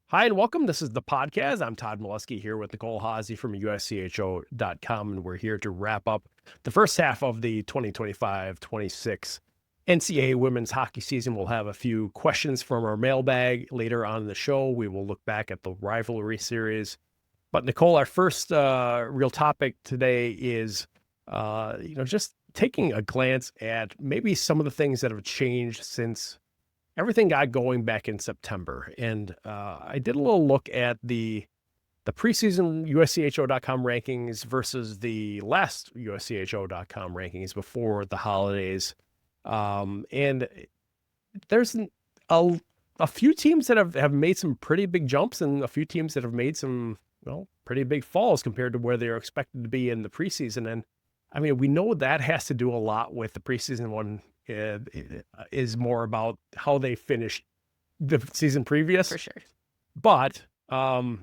Hi, and welcome. This is the PodKaz. I'm Todd Milewski here with Nicole and Haase from USCHO.com, and we're here to wrap up the first half of the 2025-26 NCAA women's hockey season. We'll have a few questions from our mailbag later on in the show. We will look back at the Rivalry Series. But Nicole, our first real topic today is, just taking a glance at maybe some of the things that have changed since everything got going back in September. And I did a little look at the preseason USCHO.com rankings versus the last USCHO.com rankings before the holidays. And there's a few teams that have made some pretty big jumps and a few teams that have made some, pretty big falls compared to where they were expected to be in the preseason. And I mean, we know that has to do a lot with the preseason one. It is more about how they finished the season previous. For sure. But you're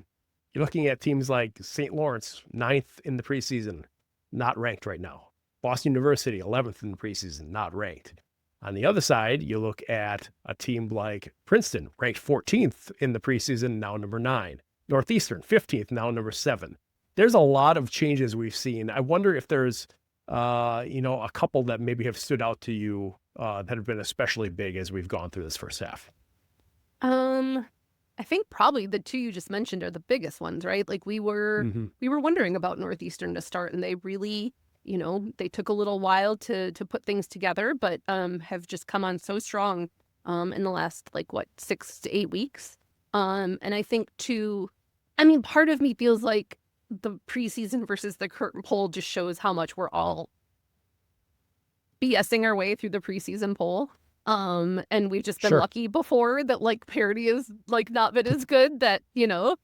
looking at teams like St. Lawrence, 9th in the preseason, not ranked right now. Boston University, 11th in the preseason, not ranked. On the other side, you look at a team like Princeton, ranked 14th in the preseason, now number 9. Northeastern, 15th, now number 7. There's a lot of changes we've seen. I wonder if there's a couple that maybe have stood out to you that have been especially big as we've gone through this first half. I think probably the two you just mentioned are the biggest ones, right? Like we were wondering about Northeastern to start, and they really, they took a little while to put things together, but have just come on so strong in the last 6 to 8 weeks. And I think part of me feels like the preseason versus the current poll just shows how much we're all BSing our way through the preseason poll. And we've just been lucky before that parity is not been as good, that, the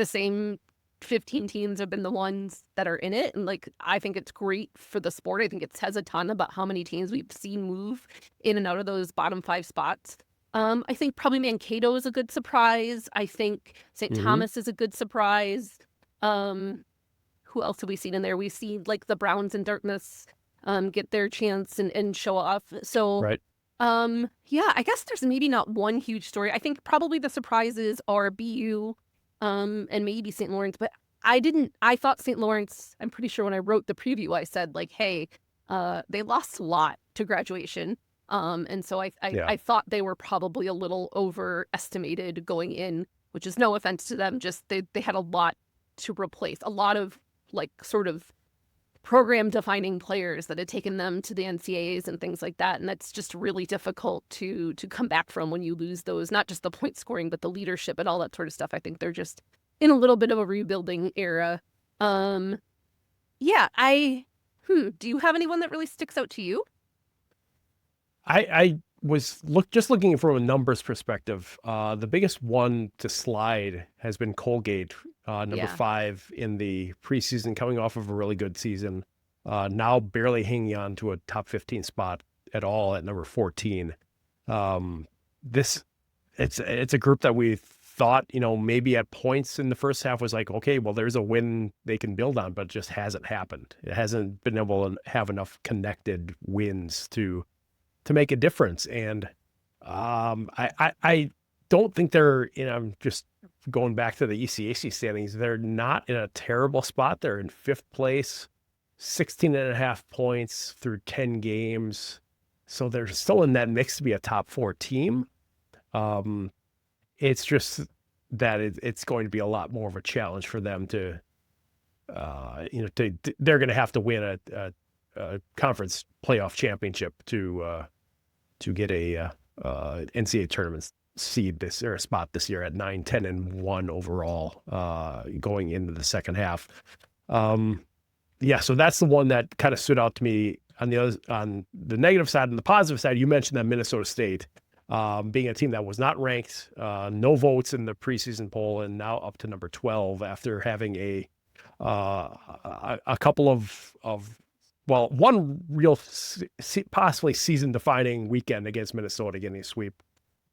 same 15 teams have been the ones that are in it. And I think it's great for the sport. I think it says a ton about how many teams we've seen move in and out of those bottom 5 spots. I think probably Mankato is a good surprise. I think St. Thomas is a good surprise. Who else have we seen in there? We've seen the Browns and Dartmouth get their chance and show off. So, right. I guess there's maybe not one huge story. I think probably the surprises are BU and maybe St. Lawrence, but I thought St. Lawrence, I'm pretty sure when I wrote the preview, I said hey, they lost a lot to graduation. And so I thought they were probably a little overestimated going in, which is no offense to them. Just they had a lot to replace, a lot of sort of program defining players that had taken them to the NCAAs and things like that. And that's just really difficult to come back from when you lose those, not just the point scoring, but the leadership and all that sort of stuff. I think they're just in a little bit of a rebuilding era. Do you have anyone that really sticks out to you? I was just looking from a numbers perspective. The biggest one to slide has been Colgate, number 5 in the preseason, coming off of a really good season. Now barely hanging on to a top 15 spot at all at number 14. It's a group that we thought, maybe at points in the first half was okay, well, there's a win they can build on, but it just hasn't happened. It hasn't been able to have enough connected wins to make a difference. And I don't think they're, just going back to the ECAC standings, they're not in a terrible spot. They're in 5th place, 16.5 points through 10 games. So they're still in that mix to be a top 4 team. It's just that it's going to be a lot more of a challenge for them to, they're going to have to win a conference playoff championship to get a NCAA tournament seed spot this year at 9, 10, and 1 overall going into the second half. So that's the one that kind of stood out to me. On the negative side and the positive side, you mentioned that Minnesota State being a team that was not ranked, no votes in the preseason poll, and now up to number 12 after having a couple of one real possibly season-defining weekend against Minnesota, getting a sweep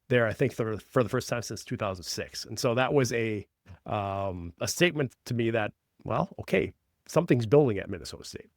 there, I think, for the first time since 2006. And so that was a statement to me that, okay, something's building at Minnesota State.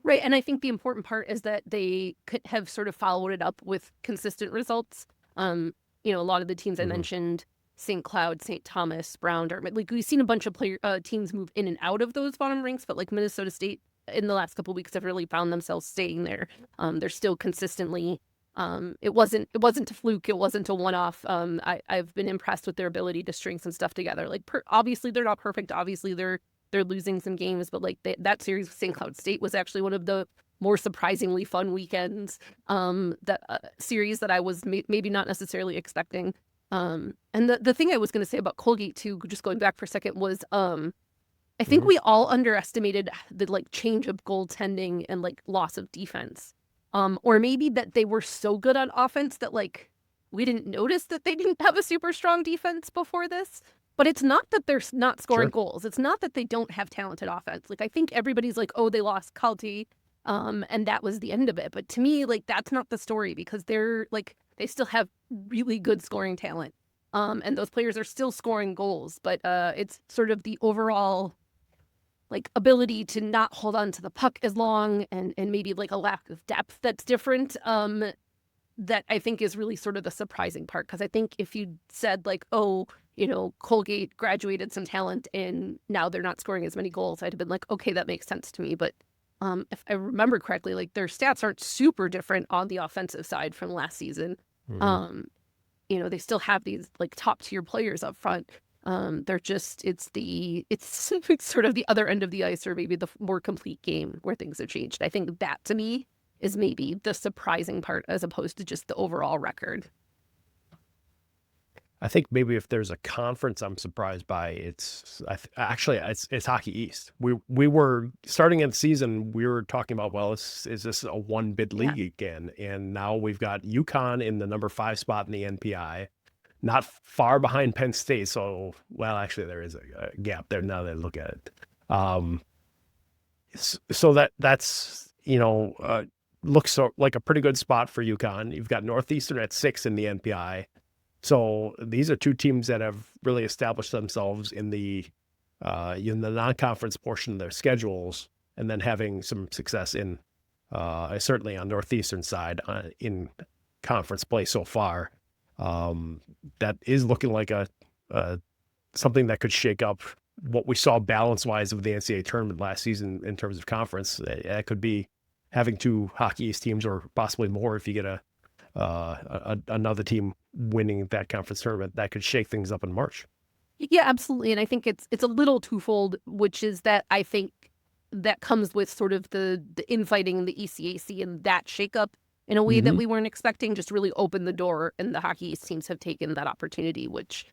Right, and I think the important part is that they could have sort of followed it up with consistent results. A lot of the teams I mentioned, St. Cloud, St. Thomas, Brown, Dartmouth. Like we've seen a bunch of teams move in and out of those bottom ranks, but like Minnesota State in the last couple of weeks have really found themselves staying there. They're still consistently. It wasn't a fluke. It wasn't a one-off. I've been impressed with their ability to string some stuff together. Like obviously they're not perfect. Obviously they're losing some games, but like that series with St. Cloud State was actually one of the more surprisingly fun weekends. That series that I was maybe not necessarily expecting. And the thing I was going to say about Colgate too, just going back for a second, was I think we all underestimated the like change of goaltending and like loss of defense. Or maybe that they were so good on offense that like we didn't notice that they didn't have a super strong defense before this. But it's not that they're not scoring goals. It's not that they don't have talented offense. Like I think everybody's like, oh, they lost Calty, and that was the end of it. But to me, like that's not the story, because they're like they still have really good scoring talent, and those players are still scoring goals. But it's sort of the overall like ability to not hold on to the puck as long, and maybe like a lack of depth that's different, that I think is really sort of the surprising part. Because I think if you said like, oh, you know, Colgate graduated some talent and now they're not scoring as many goals, I'd have been like, okay, that makes sense to me. But if I remember correctly, like their stats aren't super different on the offensive side from last season. You know, they still have these like top tier players up front. They're just it's sort of the other end of the ice, or maybe the more complete game where things have changed. I think that to me is maybe the surprising part as opposed to just the overall record. I think maybe if there's a conference I'm surprised by, it's Hockey East. We were starting in the season, we were talking about, well, is this a one bid league again? And now we've got UConn in the number 5 spot in the NPI, not far behind Penn State. So, well, actually there is a gap there now that I look at it. So that's, you know, looks like a pretty good spot for UConn. You've got Northeastern at 6 in the NPI. So these are two teams that have really established themselves in the non-conference portion of their schedules, and then having some success in certainly on Northeastern side in conference play so far. That is looking like a something that could shake up what we saw balance-wise of the NCAA tournament last season in terms of conference. That could be having 2 Hockey East teams, or possibly more if you get another team winning that conference tournament. That could shake things up in March. Yeah, absolutely. And I think it's a little twofold, which is that I think that comes with sort of the infighting in the ECAC, and that shakeup in a way that we weren't expecting just really opened the door, and the Hockey East teams have taken that opportunity, which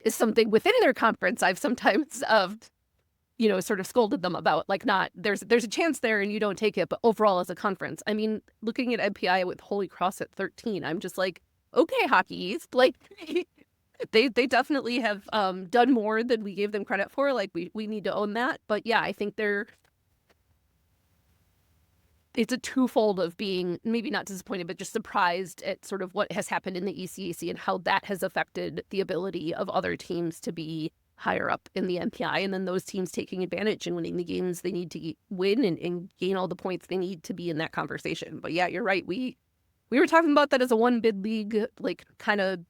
is something within their conference I've sometimes you know, sort of scolded them about, like, not there's a chance there and you don't take it, but overall as a conference, I mean, looking at MPI with Holy Cross at 13, I'm just like, okay, Hockey East, like they definitely have done more than we gave them credit for. Like we need to own that. But yeah, I think it's a twofold of being maybe not disappointed, but just surprised at sort of what has happened in the ECAC and how that has affected the ability of other teams to be higher up in the NPI, and then those teams taking advantage and winning the games they need to win and gain all the points they need to be in that conversation. But yeah, you're right. We were talking about that as a one bid league, like kind of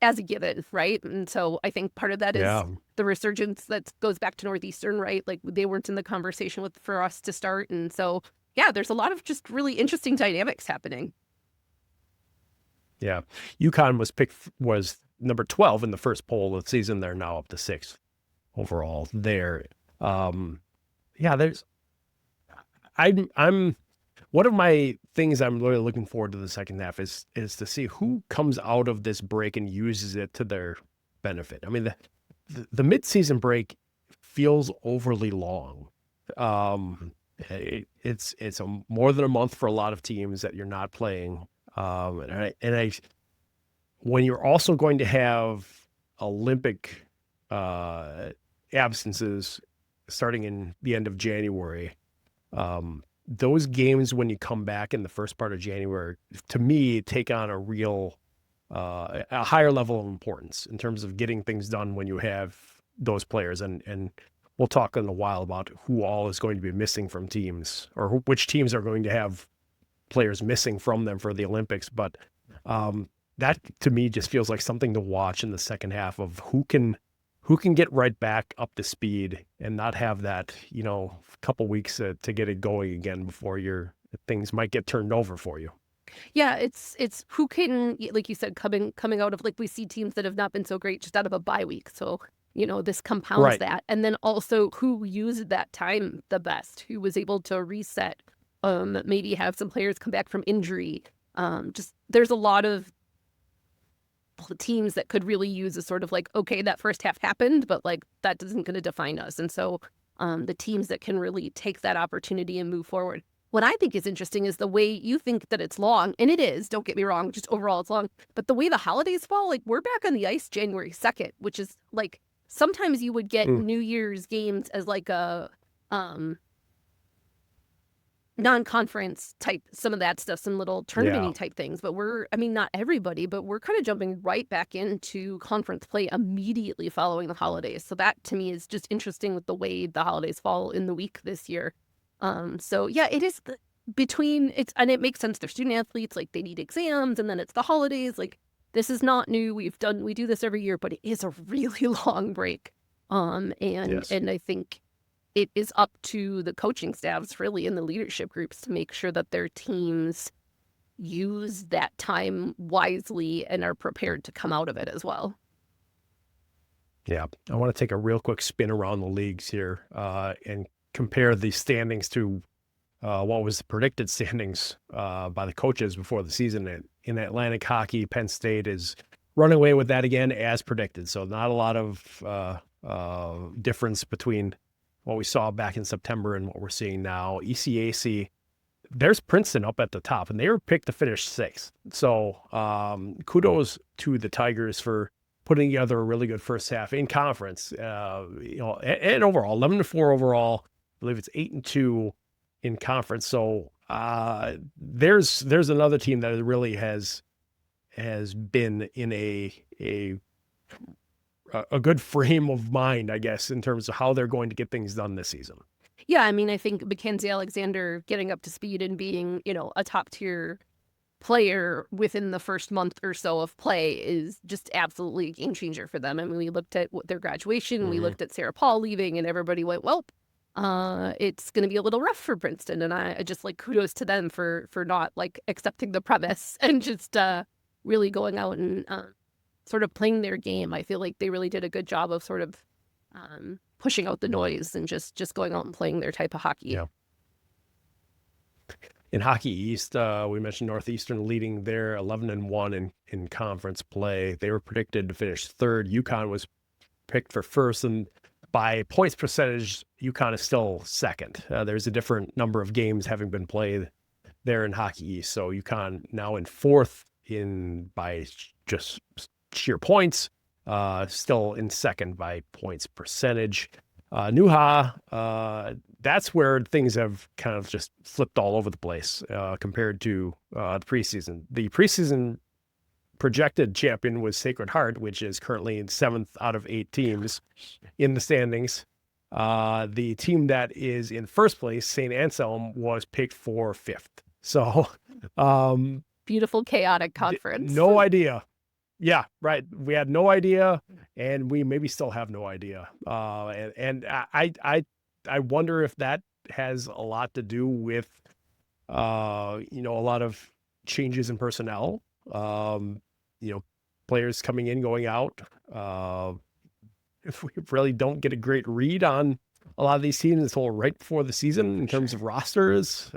as a given, right? And so I think part of that is the resurgence that goes back to Northeastern, right? Like they weren't in the conversation for us to start. And so, yeah, there's a lot of just really interesting dynamics happening. Yeah. UConn was number 12 in the first poll of the season. They're now up to 6th overall there. I'm one of my things I'm really looking forward to the second half is to see who comes out of this break and uses it to their benefit. I mean, the mid-season break feels overly long. It's more than a month for a lot of teams that you're not playing. When you're also going to have Olympic absences starting in the end of January, those games when you come back in the first part of January, to me, take on a real, a higher level of importance in terms of getting things done when you have those players. And we'll talk in a while about who all is going to be missing from teams, or which teams are going to have players missing from them for the Olympics. But that to me just feels like something to watch in the second half of who can get right back up to speed and not have that, couple weeks to get it going again before things might get turned over for you. Yeah, it's who can, like you said, coming out of, like, we see teams that have not been so great just out of a bye week. So, this compounds Right. that. And then also who used that time the best, who was able to reset, maybe have some players come back from injury. Just there's a lot of teams that could really use a sort of like, okay, that first half happened, but like that isn't going to define us. And so the teams that can really take that opportunity and move forward. What I think is interesting is the way you think that it's long, and it is, don't get me wrong, just overall it's long, but the way the holidays fall, like we're back on the ice January 2nd, which is like sometimes you would get New Year's games as like a non-conference type, some of that stuff, some little tournament type things. But not everybody, but we're kind of jumping right back into conference play immediately following the holidays. So that to me is just interesting with the way the holidays fall in the week this year. So yeah, it is and it makes sense. They're student athletes, like they need exams, and then it's the holidays. Like this is not new. We do this every year, but it is a really long break. And I think it is up to the coaching staffs really and the leadership groups to make sure that their teams use that time wisely and are prepared to come out of it as well. Yeah. I want to take a real quick spin around the leagues here and compare the standings to what was the predicted standings by the coaches before the season. In Atlantic hockey, Penn State is running away with that again as predicted. So not a lot of difference between what we saw back in September and what we're seeing now. ECAC, there's Princeton up at the top, and they were picked to finish 6th. So kudos to the Tigers for putting together a really good first half in conference. And overall, 11-4 overall. I believe it's 8-2 in conference. So there's another team that really has been in a good frame of mind, I guess, in terms of how they're going to get things done this season. Yeah, I think Mackenzie Alexander getting up to speed and being, a top tier player within the first month or so of play is just absolutely a game changer for them. I mean, we looked at their graduation, we looked at Sarah Paul leaving, and everybody went, well, it's going to be a little rough for Princeton. And I just like kudos to them for not like accepting the premise and just really going out and sort of playing their game. I feel like they really did a good job of sort of pushing out the noise and just going out and playing their type of hockey. Yeah. In Hockey East, we mentioned Northeastern leading there 11-1 in conference play. They were predicted to finish 3rd. UConn was picked for 1st, and by points percentage, UConn is still 2nd. There's a different number of games having been played there in Hockey East. So UConn now in 4th by just sheer points, still in 2nd by points percentage. NEWHA, that's where things have kind of just flipped all over the place compared to the preseason. The preseason projected champion was Sacred Heart, which is currently in 7th out of 8 teams in the standings. The team that is in 1st place, St. Anselm, was picked for 5th. So beautiful, chaotic conference. No idea. Yeah, right. We had no idea, and we maybe still have no idea. And I wonder if that has a lot to do with, a lot of changes in personnel. Players coming in, going out. If we really don't get a great read on a lot of these teams until right before the season in terms of rosters.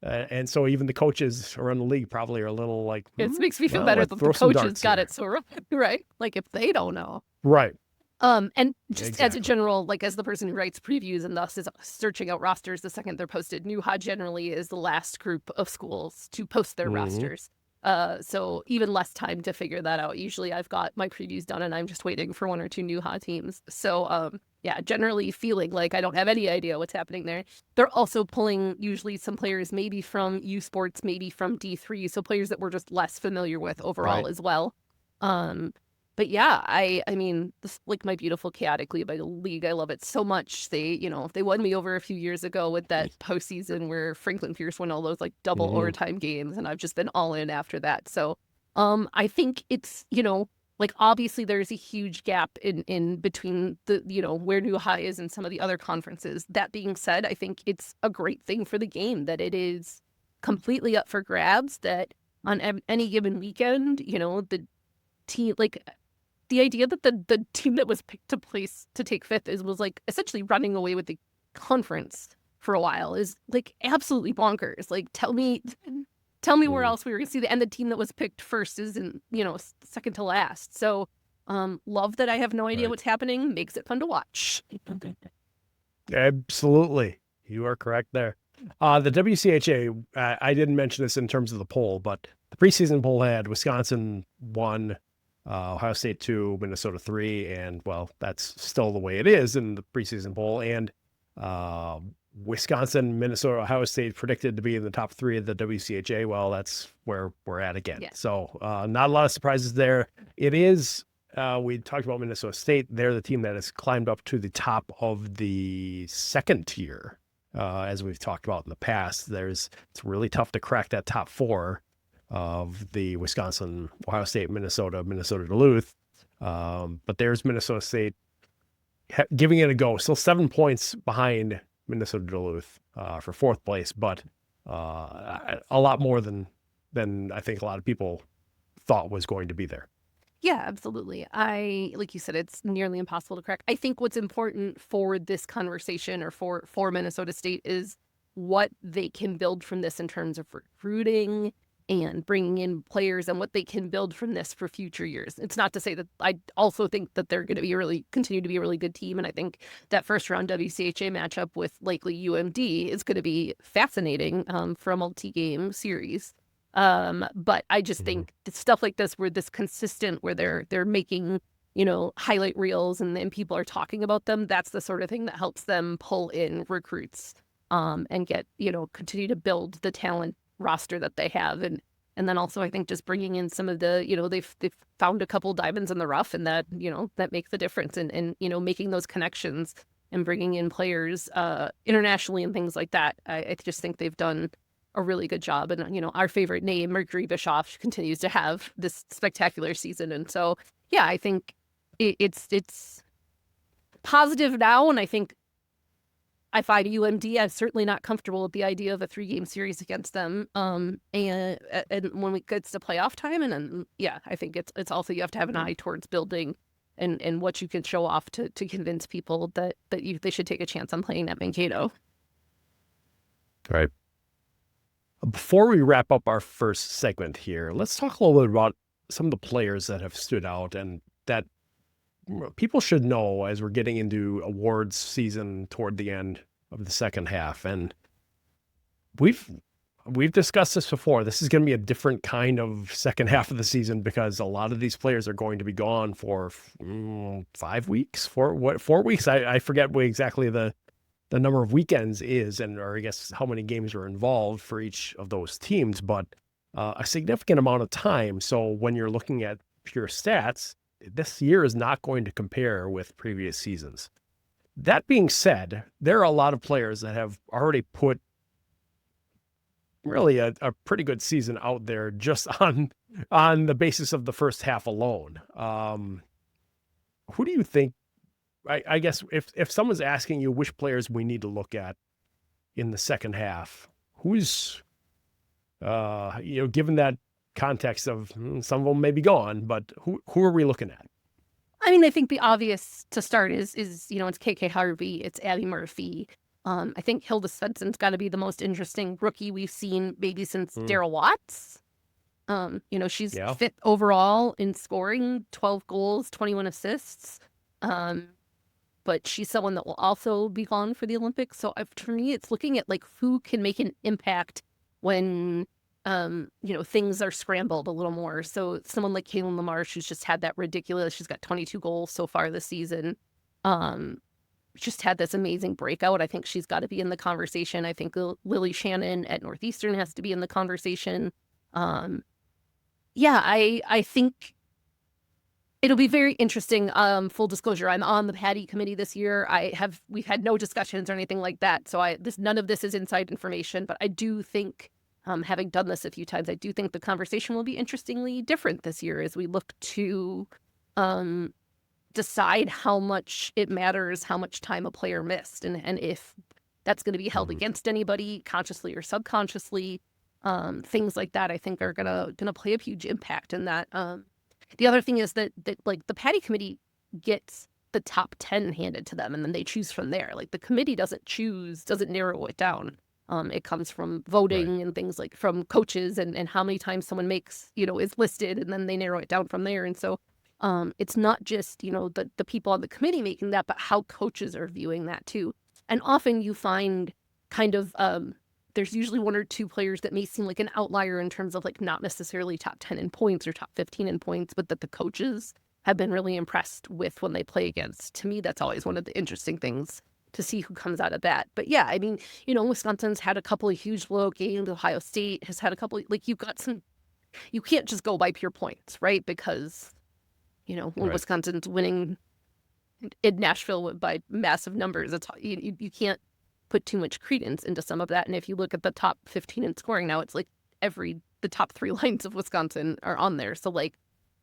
And so even the coaches around the league probably are a little like, it makes me feel better that the coaches got it so right. Like if they don't know. Right. And just as a general, like as the person who writes previews and thus is searching out rosters the second they're posted, NEWHA generally is the last group of schools to post their rosters. So even less time to figure that out. Usually I've got my previews done and I'm just waiting for 1 or 2 NEWHA teams. So yeah, generally feeling like I don't have any idea what's happening there. They're also pulling usually some players maybe from U Sports, maybe from D3, so players that we're just less familiar with overall as well. But yeah, I mean, this like my beautiful chaotic league. I love it so much. They won me over a few years ago with that postseason where Franklin Pierce won all those like double overtime games, and I've just been all in after that. So I think it's, like obviously there's a huge gap in between the, where NEWHA is and some of the other conferences. That being said, I think it's a great thing for the game that it is completely up for grabs, that on any given weekend, the team, like the idea that the team that was picked to take fifth was like essentially running away with the conference for a while is like absolutely bonkers. Like tell me where else we were going to see and the team that was picked first is in, second to last. So love that I have no idea what's happening. Makes it fun to watch. Absolutely. You are correct there. The WCHA, I didn't mention this in terms of the poll, but the preseason poll had Wisconsin 1, Ohio State 2, Minnesota 3, and well, that's still the way it is in the preseason poll. And Wisconsin, Minnesota, Ohio State predicted to be in the top 3 of the WCHA. Well, that's where we're at again. Yeah. So not a lot of surprises there. It is, we talked about Minnesota State. They're the team that has climbed up to the top of the second tier. As we've talked about in the past, it's really tough to crack that top 4 of the Wisconsin, Ohio State, Minnesota Duluth. But there's Minnesota State giving it a go. Still 7 points behind Minnesota Duluth for 4th place, but a lot more than I think a lot of people thought was going to be there. Yeah, absolutely. Like you said, it's nearly impossible to crack. I think what's important for this conversation or for Minnesota State is what they can build from this in terms of recruiting and bringing in players and what they can build from this for future years. It's not to say that I also think that they're going to continue to be a really good team. And I think that first round WCHA matchup with likely UMD is going to be fascinating for a multi-game series. But I just think stuff like this, where this consistent, where they're making, highlight reels and people are talking about them, that's the sort of thing that helps them pull in recruits, and get, continue to build the talent roster that they have. And then also I think just bringing in some of the, they've found a couple diamonds in the rough, and that, that makes the difference, and making those connections and bringing in players, internationally and things like that. I just think they've done a really good job. And, our favorite name, Mercury Bischoff, continues to have this spectacular season. And so, yeah, I think it's positive now. And I think if I UMD, I'm certainly not comfortable with the idea of a 3-game series against them. And when it gets to playoff time, and then, yeah, I think it's also, you have to have an eye towards building and what you can show off to convince people that they should take a chance on playing at Mankato. Right. Before we wrap up our first segment here, let's talk a little bit about some of the players that have stood out and that people should know as we're getting into awards season toward the end of the second half. And we've discussed this before. This is going to be a different kind of second half of the season because a lot of these players are going to be gone for 5 weeks, 4 weeks. I forget what exactly the number of weekends is, or I guess how many games are involved for each of those teams, but a significant amount of time. So when you're looking at pure stats, this year is not going to compare with previous seasons. That being said, there are a lot of players that have already put really a pretty good season out there just on the basis of the first half alone. Who do you think, I guess if someone's asking you which players we need to look at in the second half, who's, given that context of some of them may be gone, but who are we looking at? I mean, I think the obvious to start is it's KK Harvey, it's Abby Murphy. I think Hilda Svensson's got to be the most interesting rookie we've seen maybe since Daryl Watts. She's 5th overall in scoring, 12 goals, 21 assists. But she's someone that will also be gone for the Olympics. So for me, it's looking at like who can make an impact when, things are scrambled a little more. So someone like Kaylin LaMarche, who's just had that ridiculous, she's got 22 goals so far this season. Just had this amazing breakout. I think she's got to be in the conversation. I think Lily Shannon at Northeastern has to be in the conversation. I think it'll be very interesting. Full disclosure, I'm on the Patty committee this year. We've had no discussions or anything like that. So none of this is inside information, but I do think having done this a few times, I do think the conversation will be interestingly different this year as we look to decide how much it matters, how much time a player missed, and if that's going to be held against anybody, consciously or subconsciously. Things like that, I think, are gonna play a huge impact in that. The other thing is that like the Patty committee gets the top 10 handed to them, and then they choose from there. Like the committee doesn't narrow it down. It comes from voting and things like from coaches and how many times someone makes, is listed, and then they narrow it down from there. And so it's not just, the people on the committee making that, but how coaches are viewing that too. And often you find kind of there's usually one or two players that may seem like an outlier in terms of like not necessarily top 10 in points or top 15 in points, but that the coaches have been really impressed with when they play against. To me, that's always one of the interesting things to see who comes out of that. But yeah, I mean, Wisconsin's had a couple of huge blowout games. Ohio State has had a couple, like you can't just go by pure points, right? Because, when Wisconsin's winning in Nashville by massive numbers, it's you can't put too much credence into some of that. And if you look at the top 15 in scoring now, it's like the top 3 lines of Wisconsin are on there. So like,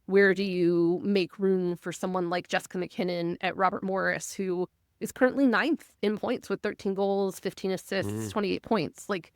where do you make room for someone like Jessica McKinnon at Robert Morris, who is currently 9th in points with 13 goals, 15 assists, 28 points? Like,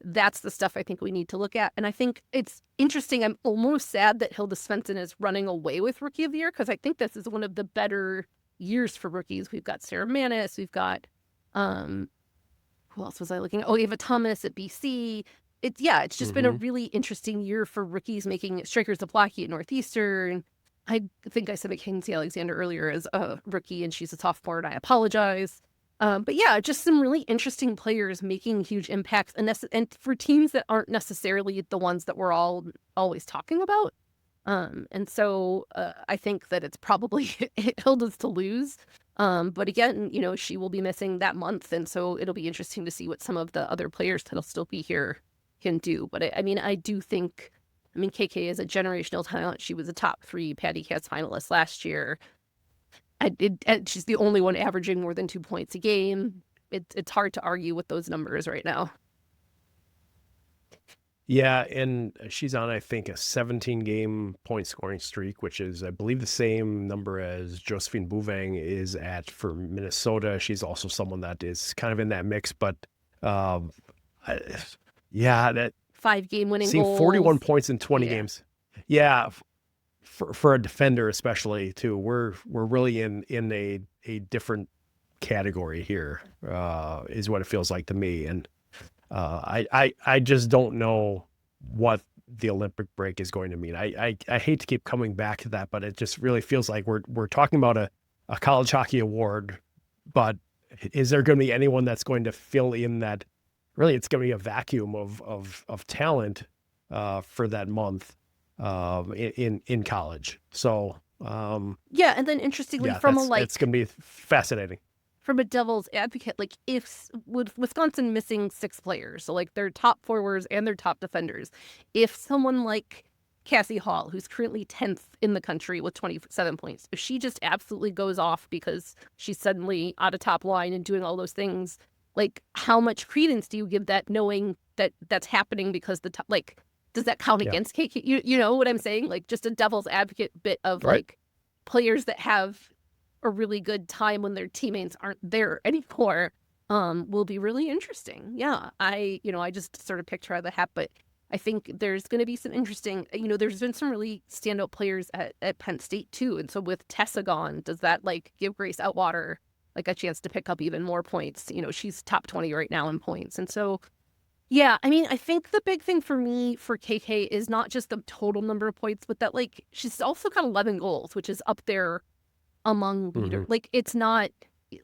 that's the stuff I think we need to look at. And I think it's interesting. I'm almost sad that Hilda Svensson is running away with Rookie of the Year, because I think this is one of the better years for rookies. We've got Sarah Manis. We've got, who else was I looking at? Oh, Ava Thomas at BC. It's just been a really interesting year for rookies making strikers of Blocky at Northeastern. I think I said Mackenzie Alexander earlier as a rookie, and she's a sophomore, and I apologize. But yeah, just some really interesting players making huge impacts, and for teams that aren't necessarily the ones that we're all always talking about. And so I think that it's probably Hilda's to lose. But again, she will be missing that month, and so it'll be interesting to see what some of the other players that'll still be here can do. But I do think, KK is a generational talent. She was a top 3 Patty Kazmaier finalist last year. She's the only one averaging more than 2 points a game. It's hard to argue with those numbers right now. Yeah, and she's on, I think, a 17-game point scoring streak, which is, I believe, the same number as Josephine Bouvang is at for Minnesota. She's also someone that is kind of in that mix, but that 5-game winning seeing goals. 41 points in 20 games. Yeah, for a defender especially too. We're really in a different category here, is what it feels like to me. And I just don't know what the Olympic break is going to mean. I hate to keep coming back to that, but it just really feels like we're talking about a college hockey award, but is there going to be anyone that's going to fill in that? Really, it's going to be a vacuum of talent for that month in college. So and then interestingly, it's going to be fascinating. From a devil's advocate, like with Wisconsin missing 6 players, so like their top forwards and their top defenders, if someone like Cassie Hall, who's currently 10th in the country with 27 points, if she just absolutely goes off because she's suddenly out of top line and doing all those things, like how much credence do you give that, knowing that that's happening because the top, like, does that count against KK? You know what I'm saying? Like just a devil's advocate bit of like players that have a really good time when their teammates aren't there anymore will be really interesting. Yeah, I just sort of picked her out of the hat, but I think there's going to be some interesting, there's been some really standout players at Penn State too. And so with Tessa gone, does that like give Grace Outwater like a chance to pick up even more points? She's top 20 right now in points. And so, yeah, I think the big thing for me for KK is not just the total number of points, but that like she's also got 11 goals, which is up there among leaders. Like it's not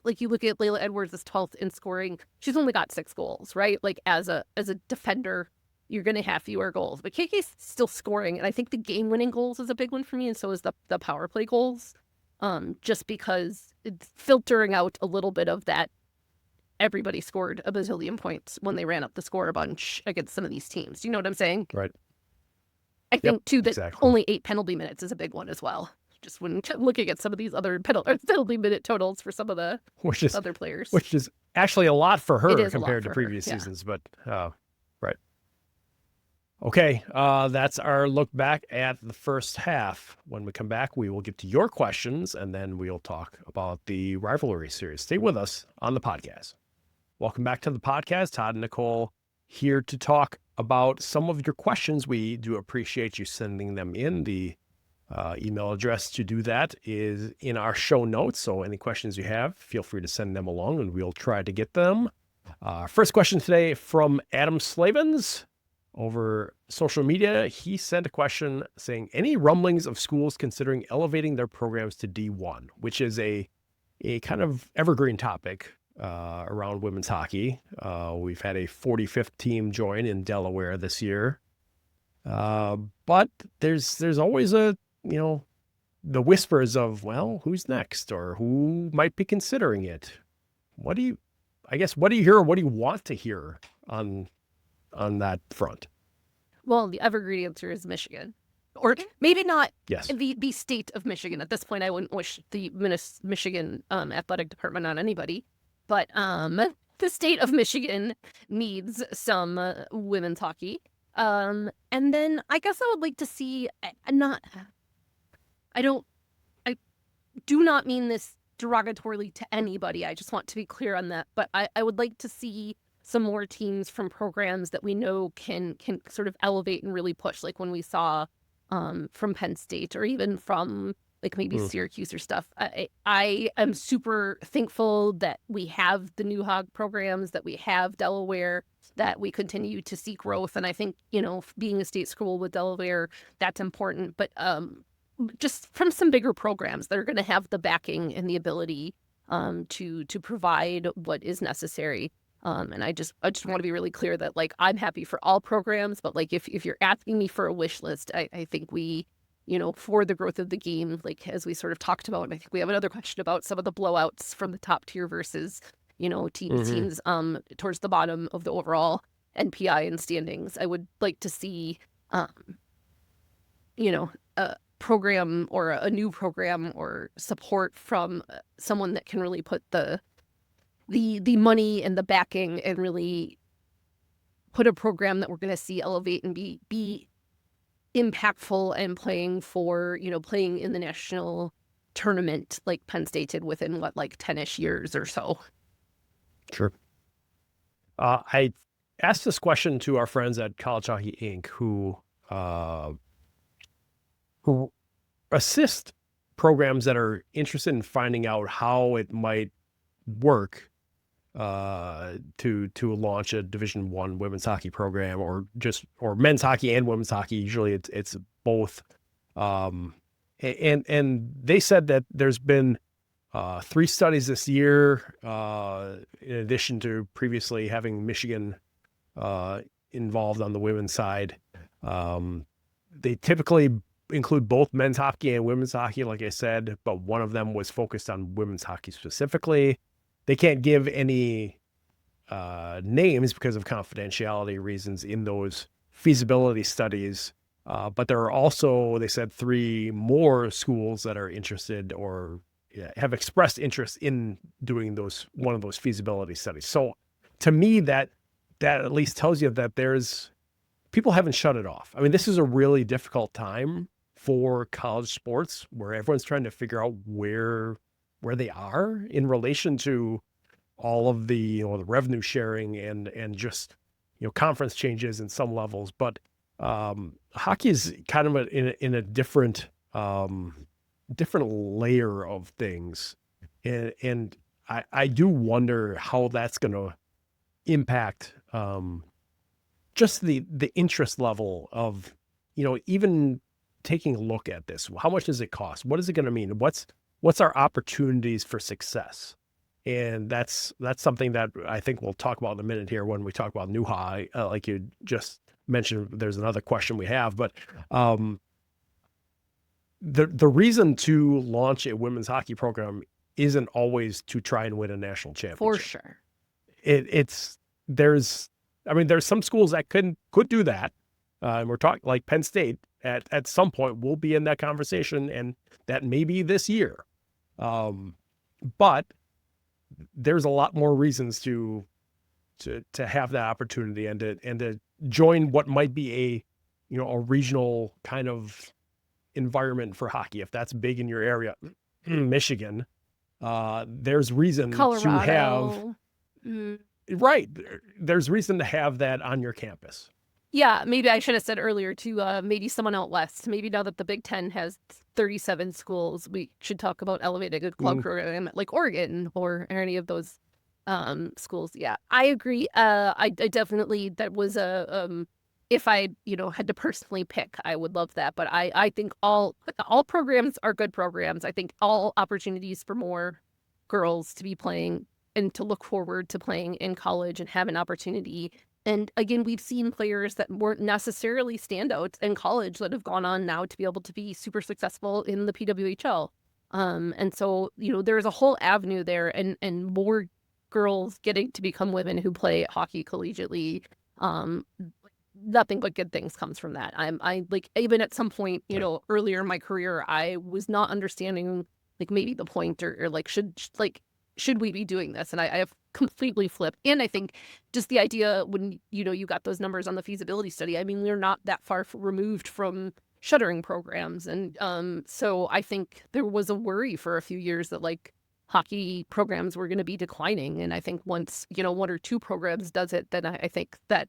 like you look at Layla Edwards as 12th in scoring. She's only got 6 goals, right? Like as a defender, you're going to have fewer goals, but KK's still scoring. And I think the game winning goals is a big one for me. And so is the power play goals. Just because it's filtering out a little bit of that. Everybody scored a bazillion points when they ran up the score a bunch against some of these teams. Do you know what I'm saying? Right. I think too that only 8 penalty minutes is a big one as well. Just when looking at some of these other penalty minute totals for some of the other players. Which is actually a lot for her compared to previous seasons. But, right. Okay, that's our look back at the first half. When we come back, we will get to your questions, and then we'll talk about the Rivalry Series. Stay with us on the podcast. Welcome back to the podcast. Todd and Nicole here to talk about some of your questions. We do appreciate you sending them in. The email address to do that is in our show notes. So any questions you have, feel free to send them along, and we'll try to get them. First question today from Adam Slavens. Over social media, he sent a question saying, any rumblings of schools considering elevating their programs to D1, which is a kind of evergreen topic around women's hockey. We've had a 45th team join in Delaware this year. But there's always the whispers of, well, who's next or who might be considering it? What do you hear or what do you want to hear on that front? Well, the evergreen answer is Michigan. Or maybe not Yes. the state of Michigan. At this point, I wouldn't wish the Michigan athletic department on anybody. But the state of Michigan needs some women's hockey. And then I guess I would like to see, I do not mean this derogatorily to anybody. I just want to be clear on that. But I would like to see some more teams from programs that we know can sort of elevate and really push, like when we saw from Penn State or even from like maybe Syracuse or stuff. I am super thankful that we have the NEWHA programs, that we have Delaware, that we continue to see growth. And I think, being a state school with Delaware, that's important. But just from some bigger programs that are going to have the backing and the ability to provide what is necessary. And I just want to be really clear that, like, I'm happy for all programs, but like if you're asking me for a wish list, I think we, for the growth of the game, like as we sort of talked about, and I think we have another question about some of the blowouts from the top tier versus, teams towards the bottom of the overall NPI and standings. I would like to see, a program or a new program or support from someone that can really put the money and the backing and really put a program that we're going to see elevate and be impactful and playing in the national tournament like Penn State did within 10-ish years or so. Sure. I asked this question to our friends at College Hockey Inc. who assist programs that are interested in finding out how it might work to launch a Division I women's hockey program or men's hockey and women's hockey. Usually it's both. And they said that there's been 3 studies this year, in addition to previously having Michigan involved on the women's side. They typically include both men's hockey and women's hockey, like I said, but one of them was focused on women's hockey specifically. They can't give any names because of confidentiality reasons in those feasibility studies. But there are also, they said, 3 more schools that are interested or have expressed interest in doing one of those feasibility studies. So to me, that at least tells you that people haven't shut it off. I mean, this is a really difficult time for college sports where everyone's trying to figure out where they are in relation to all of the the revenue sharing and just conference changes in some levels. But hockey is kind of in a different layer of things, and I do wonder how that's going to impact just the interest level of even taking a look at this. How much does it cost? What is it going to mean? What's our opportunities for success? And that's something that I think we'll talk about in a minute here when we talk about NEWHA. Like you just mentioned, there's another question we have, but the reason to launch a women's hockey program isn't always to try and win a national championship. For sure. There's some schools that could do that. And we're talking like Penn State at some point will be in that conversation, and that may be this year. But there's a lot more reasons to have that opportunity and to join what might be a regional kind of environment for hockey, if that's big in your area, Michigan, there's reason to have, Colorado. right, there's reason to have that on your campus. Yeah, maybe I should have said earlier to maybe someone out west. Maybe now that the Big Ten has 37 schools, we should talk about elevating a club program like Oregon or any of those schools. Yeah, I agree. I definitely, that was if I, had to personally pick, I would love that. But I think all programs are good programs. I think all opportunities for more girls to be playing and to look forward to playing in college and have an opportunity. And again, we've seen players that weren't necessarily standouts in college that have gone on now to be able to be super successful in the PWHL. And so, there's a whole avenue there, and more girls getting to become women who play hockey collegiately. Nothing but good things comes from that. I like, even at some point, earlier in my career, I was not understanding like maybe the point or like should we be doing this? And I have completely flipped. And I think just the idea when, you got those numbers on the feasibility study, I mean, we're not that far removed from shuttering programs. And so I think there was a worry for a few years that like hockey programs were going to be declining. And I think once, one or two programs does it, then I think that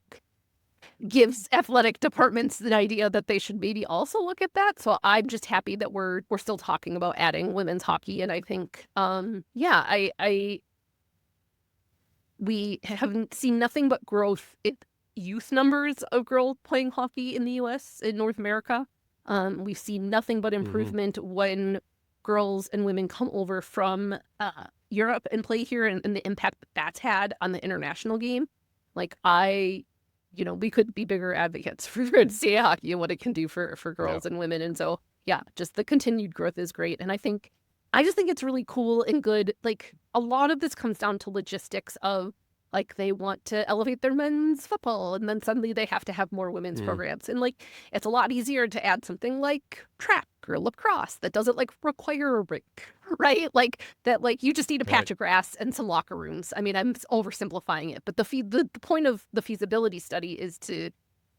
gives athletic departments the idea that they should maybe also look at that. So I'm just happy that we're still talking about adding women's hockey. And I think, we haven't seen nothing but growth in youth numbers of girls playing hockey in the U.S. in North America. We've seen nothing but improvement when girls and women come over from Europe and play here, and the impact that's had on the international game. Like we could be bigger advocates for NCAA hockey and what it can do for girls and women. And so, just the continued growth is great. And I just think it's really cool and good. Like a lot of this comes down to logistics of like they want to elevate their men's football and then suddenly they have to have more women's programs. And like it's a lot easier to add something like track or lacrosse that doesn't like require a rink, right? Like that, like you just need a patch of grass and some locker rooms. I mean, I'm oversimplifying it, but the point of the feasibility study is to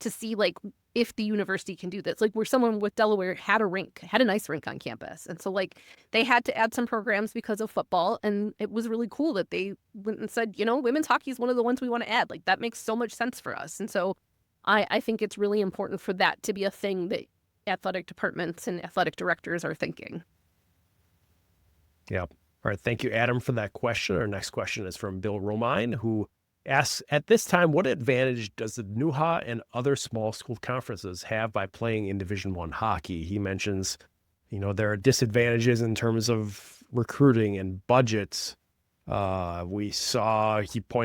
see like if the university can do this, like where someone with Delaware had a nice rink on campus. And so like they had to add some programs because of football. And it was really cool that they went and said, women's hockey is one of the ones we want to add. Like that makes so much sense for us. And so I think it's really important for that to be a thing that athletic departments and athletic directors are thinking. Yeah. All right. Thank you, Adam, for that question. Our next question is from Bill Romine, who asks, at this time, what advantage does the NEWHA and other small school conferences have by playing in Division I hockey? He mentions, there are disadvantages in terms of recruiting and budgets. He pointed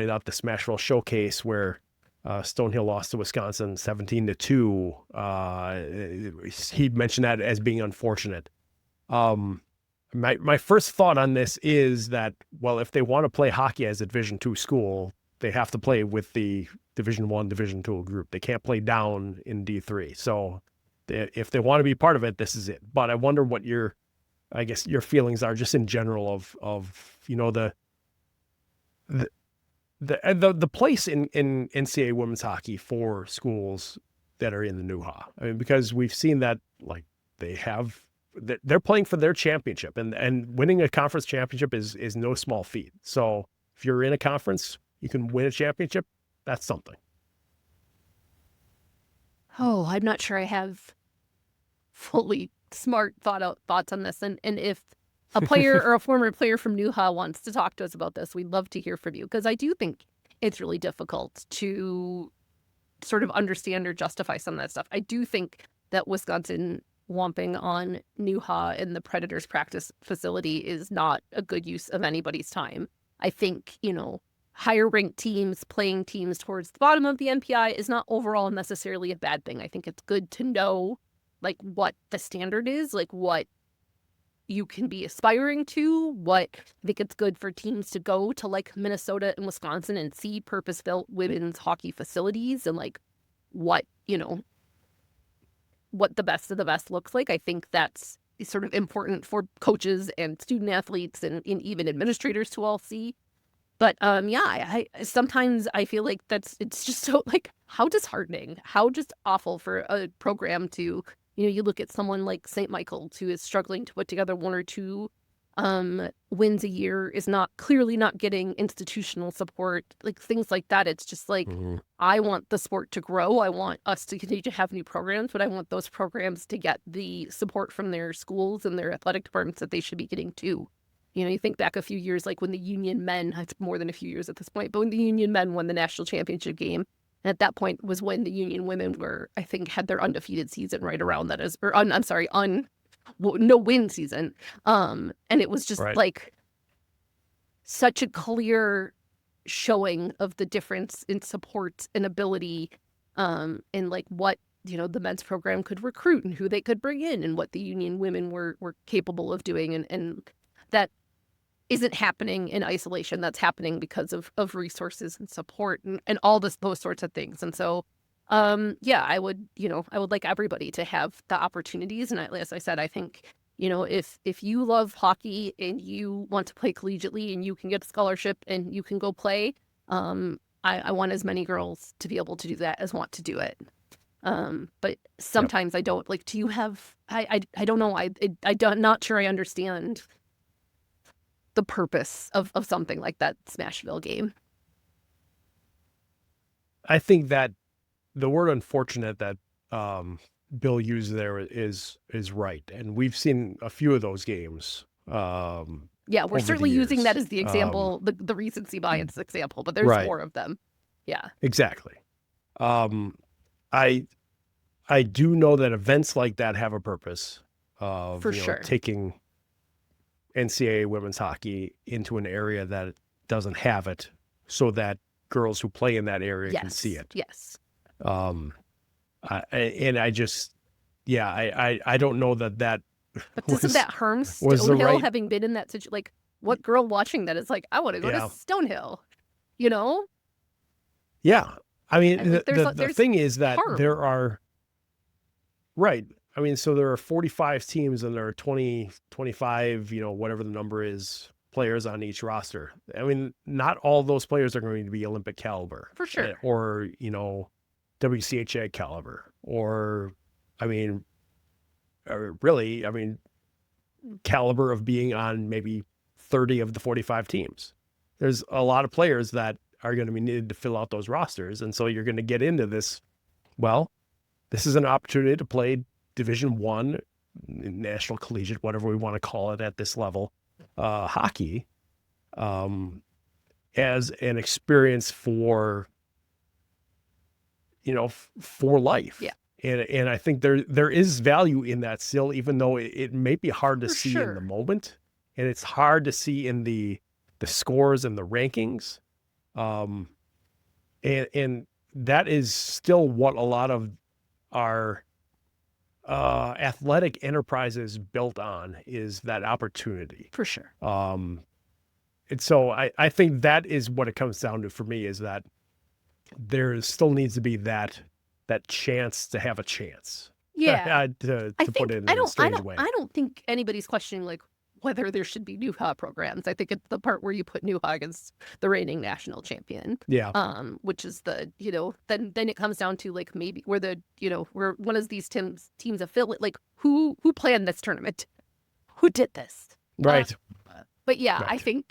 out the Smashville Showcase where Stonehill lost to Wisconsin 17-2. He mentioned that as being unfortunate. My first thought on this is that, well, if they want to play hockey as a Division II school, they have to play with the Division I, Division II group. They can't play down in D3. So if they want to be part of it, this is it. But I wonder what your feelings are just in general of the place in NCAA women's hockey for schools that are in the NEWHA. I mean, because we've seen that like they're playing for their championship, and winning a conference championship is no small feat. So if you're in a conference, you can win a championship. That's something. Oh, I'm not sure I have fully smart thoughts on this. And if a player or a former player from NEWHA wants to talk to us about this, we'd love to hear from you, because I do think it's really difficult to sort of understand or justify some of that stuff. I do think that Wisconsin whomping on NEWHA in the Predators practice facility is not a good use of anybody's time. I think, higher ranked teams playing teams towards the bottom of the NPI is not overall necessarily a bad thing. I think it's good to know like what the standard is, like what you can be aspiring to. I think it's good for teams to go to like Minnesota and Wisconsin and see purpose-built women's hockey facilities and like what the best of the best looks like. I think that's sort of important for coaches and student athletes and even administrators to all see. But yeah, I sometimes I feel like it's just so like how disheartening, how just awful for a program to, you look at someone like St. Michael's who is struggling to put together one or two wins a year, is clearly not getting institutional support, like things like that. It's just like, I want the sport to grow. I want us to continue to have new programs, but I want those programs to get the support from their schools and their athletic departments that they should be getting too. You think back a few years, like when the Union men, it's more than a few years at this point, but when the Union men won the national championship game, and at that point was when the Union women were, I think, had their undefeated season right around that as, or I'm sorry, no win season. And it was just like such a clear showing of the difference in support and ability, and like what, the men's program could recruit and who they could bring in and what the Union women were capable of doing. And that isn't happening in isolation. That's happening because of resources and support and all those sorts of things. And so, yeah, I would like everybody to have the opportunities. And as I said, I think, if you love hockey and you want to play collegiately and you can get a scholarship and you can go play, I want as many girls to be able to do that as want to do it. But sometimes I don't. Like, do you have, I don't know. I'm not sure I understand the purpose of something like that Smashville game. I think that the word unfortunate that Bill used there is right, and we've seen a few of those games. Yeah, we're certainly using that as the example, the recency bias example, but there's more of them. Yeah, exactly. I do know that events like that have a purpose of for sure taking NCAA women's hockey into an area that doesn't have it, so that girls who play in that area can see it. Yes. And I just, I don't know that. But doesn't that harm Stonehill having been in that situation? Like, what girl watching that is like, I want to go to Stonehill, Yeah, I mean, there's the thing is that harm. there are, right. I mean, so there are 45 teams and there are 20, 25, whatever the number is, players on each roster. I mean, not all those players are going to be Olympic caliber. For sure. Or, WCHA caliber. Or, caliber of being on maybe 30 of the 45 teams. There's a lot of players that are going to be needed to fill out those rosters. And so you're going to get into this, this is an opportunity to play Division I, national collegiate, whatever we want to call it at this level, hockey, as an experience for, for life. Yeah. And I think there is value in that still, even though it may be hard to see in the moment, and it's hard to see in the scores and the rankings. And that is still what a lot of our athletic enterprises built on, is that opportunity. For sure. And so I think that is what it comes down to for me, is that there still needs to be that chance to have a chance. Yeah. to put it in a strange way. I don't think anybody's questioning like whether there should be NEWHA programs. I think it's the part where you put NEWHA against the reigning national champion. Yeah. Which is the, then it comes down to like maybe where the, where one of these teams affiliate, like who planned this tournament? Who did this? Right. But yeah, right.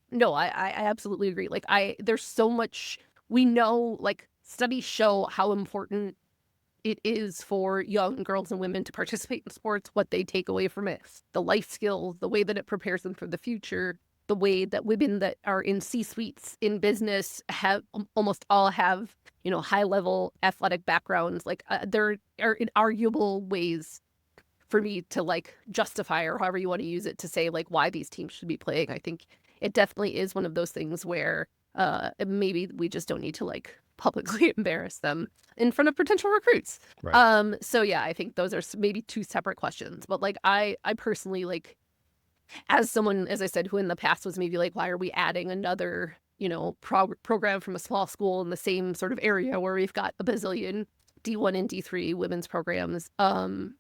No, I absolutely agree. Like there's so much, we know, like studies show how important it is for young girls and women to participate in sports, what they take away from it, the life skills, the way that it prepares them for the future, the way that women that are in C-suites in business almost all have, high level athletic backgrounds. Like there are inarguable ways for me to like justify, or however you want to use it, to say like why these teams should be playing. I think it definitely is one of those things where maybe we just don't need to like publicly embarrass them in front of potential recruits. Right. So yeah, I think those are maybe two separate questions. But like I personally, like, as someone, as I said, who in the past was maybe like, why are we adding another, program from a small school in the same sort of area where we've got a bazillion D1 and D3 women's programs? I've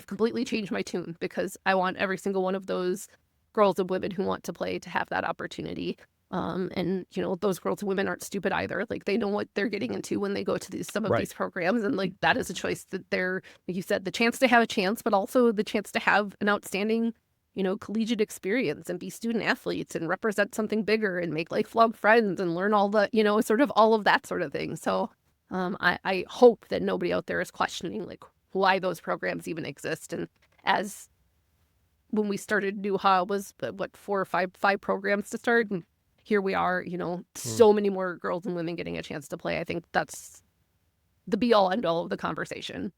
completely changed my tune, because I want every single one of those girls and women who want to play to have that opportunity. And those girls and women aren't stupid either. Like, they know what they're getting into when they go to some of these programs, and like that is a choice that they're, like you said, the chance to have a chance, but also the chance to have an outstanding collegiate experience and be student athletes and represent something bigger and make lifelong friends and learn all the sort of all of that sort of thing. So I hope that nobody out there is questioning like why those programs even exist. And as when we started NEWHA was what 4 or 5 programs to start, and here we are, so many more girls and women getting a chance to play. I think that's the be all end all of the conversation.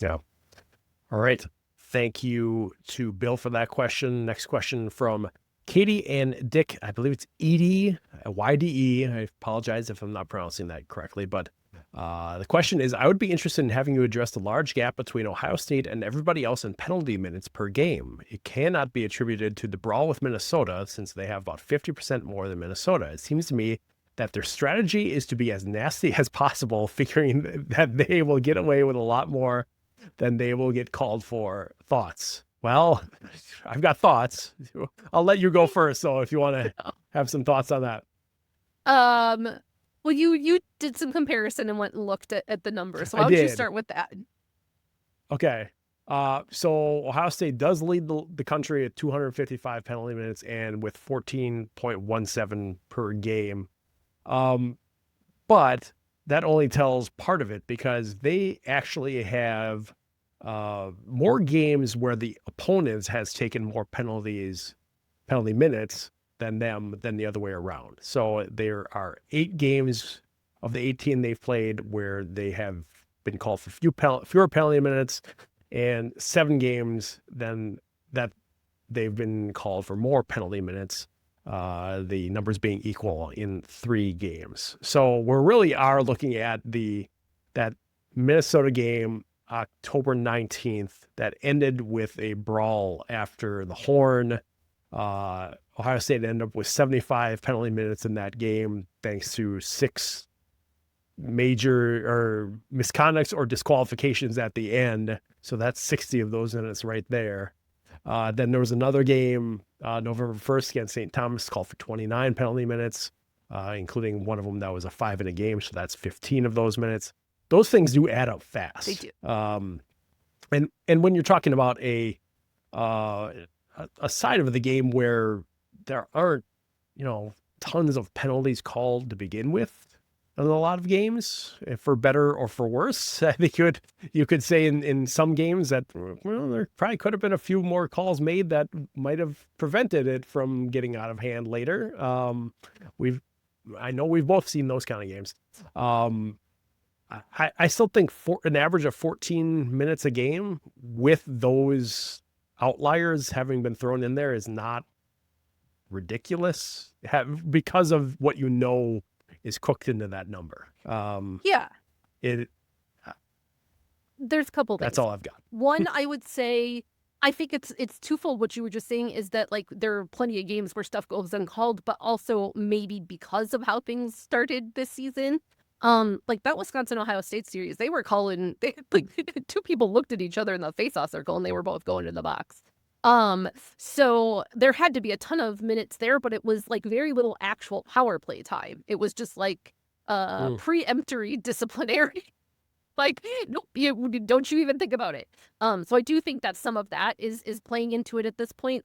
Yeah. All right. Thank you to Bill for that question. Next question from Katie and Dick. I believe it's Edie, YDE. I apologize if I'm not pronouncing that correctly, but the question is, I would be interested in having you address the large gap between Ohio State and everybody else in penalty minutes per game. It cannot be attributed to the brawl with Minnesota, since they have about 50% more than Minnesota. It seems to me that their strategy is to be as nasty as possible, figuring that they will get away with a lot more than they will get called for. Thoughts? Well, I've got thoughts. I'll let you go first, so if you want to have some thoughts on that. Well, you did some comparison and went and looked at the numbers. So why don't you start with that? Okay. So Ohio State does lead the country at 255 penalty minutes and with 14.17 per game. But that only tells part of it, because they actually have more games where the opponents has taken more penalty minutes than the other way around. So there are 8 games of the 18 they've played where they have been called for fewer penalty minutes, and 7 games then that they've been called for more penalty minutes. The numbers being equal in 3 games. So we really are looking at that Minnesota game, October 19th, that ended with a brawl after the horn. Ohio State ended up with 75 penalty minutes in that game, thanks to 6 major misconducts or disqualifications at the end. So that's 60 of those minutes right there. Then there was another game, November 1st against St. Thomas, called for 29 penalty minutes, including one of them that was a 5 in a game. So that's 15 of those minutes. Those things do add up fast. They do. And when you're talking about a side of the game where there aren't, tons of penalties called to begin with in a lot of games, for better or for worse, I think you could say in some games that, there probably could have been a few more calls made that might have prevented it from getting out of hand later. I know we've both seen those kind of games. I still think an average of 14 minutes a game with those outliers having been thrown in there is not ridiculous, because of what is cooked into that number. There's a couple things. That's all I've got. One, I would say, I think it's twofold. What you were just saying is that like there are plenty of games where stuff goes uncalled, but also maybe because of how things started this season. Like that Wisconsin Ohio State series, they were calling, like 2 people looked at each other in the face-off circle and they were both going to the box. So there had to be a ton of minutes there, but it was like very little actual power play time. It was just like preemptory disciplinary. Like, nope, don't you even think about it. So I do think that some of that is playing into it at this point.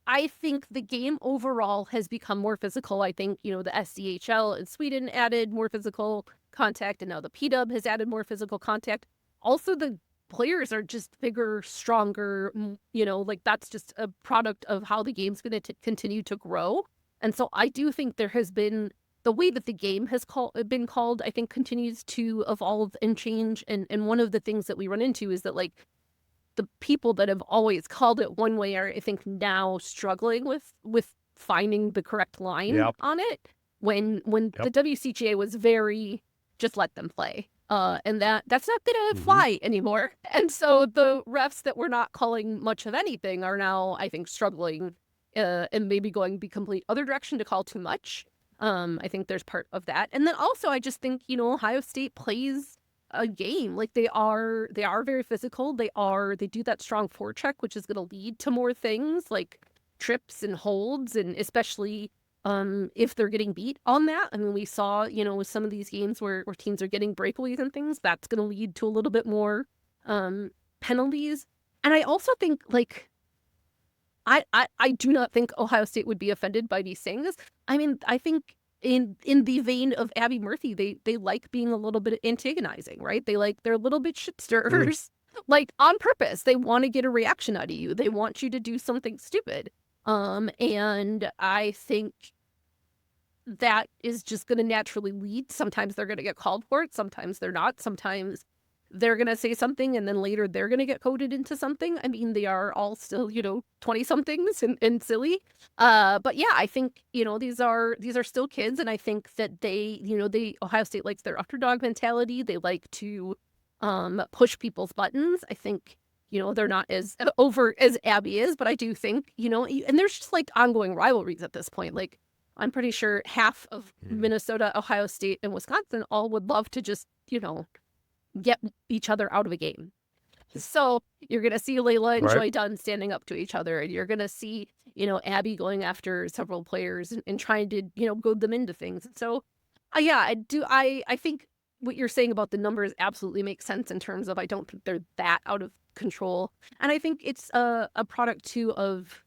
I think the game overall has become more physical. I think, the SCHL in Sweden added more physical contact, and now the PW has added more physical contact. Also, the players are just bigger, stronger, like that's just a product of how the game's going to continue to grow. And so I do think there has been, the way that the game has been called, I think continues to evolve and change. And one of the things that we run into is that like the people that have always called it one way are, I think, now struggling with finding the correct line on it. When the WCGA was very just let them play. And that's not going to fly anymore. And so the refs that were not calling much of anything are now, I think, struggling and maybe going the complete other direction to call too much. I think there's part of that. And then also I just think, Ohio State plays a game. Like they are very physical. They do that strong forecheck, which is going to lead to more things like trips and holds, and especially if they're getting beat on that. I mean, we saw, with some of these games where teams are getting breakaways and things, that's going to lead to a little bit more penalties. And I also think, like, I do not think Ohio State would be offended by me saying this. I mean, I think in the vein of Abby Murphy, they like being a little bit antagonizing, right? They're a little bit shit stirrers, like on purpose. They want to get a reaction out of you. They want you to do something stupid. And I think that is just going to naturally lead. Sometimes they're going to get called for it. Sometimes they're not. Sometimes they're going to say something and then later they're going to get coded into something. I mean, they are all still, 20-somethings and silly. But yeah, I think, these are still kids. And I think that Ohio State likes their underdog mentality. They like to push people's buttons. I think, they're not as over as Abby is, but I do think, and there's just like ongoing rivalries at this point. Like, I'm pretty sure half of Minnesota, Ohio State, and Wisconsin all would love to just, get each other out of a game. So you're going to see Layla and Joy Dunn standing up to each other, and you're going to see, Abby going after several players and trying to, goad them into things. So, yeah, I think what you're saying about the numbers absolutely makes sense in terms of I don't think they're that out of control. And I think it's a product, too, of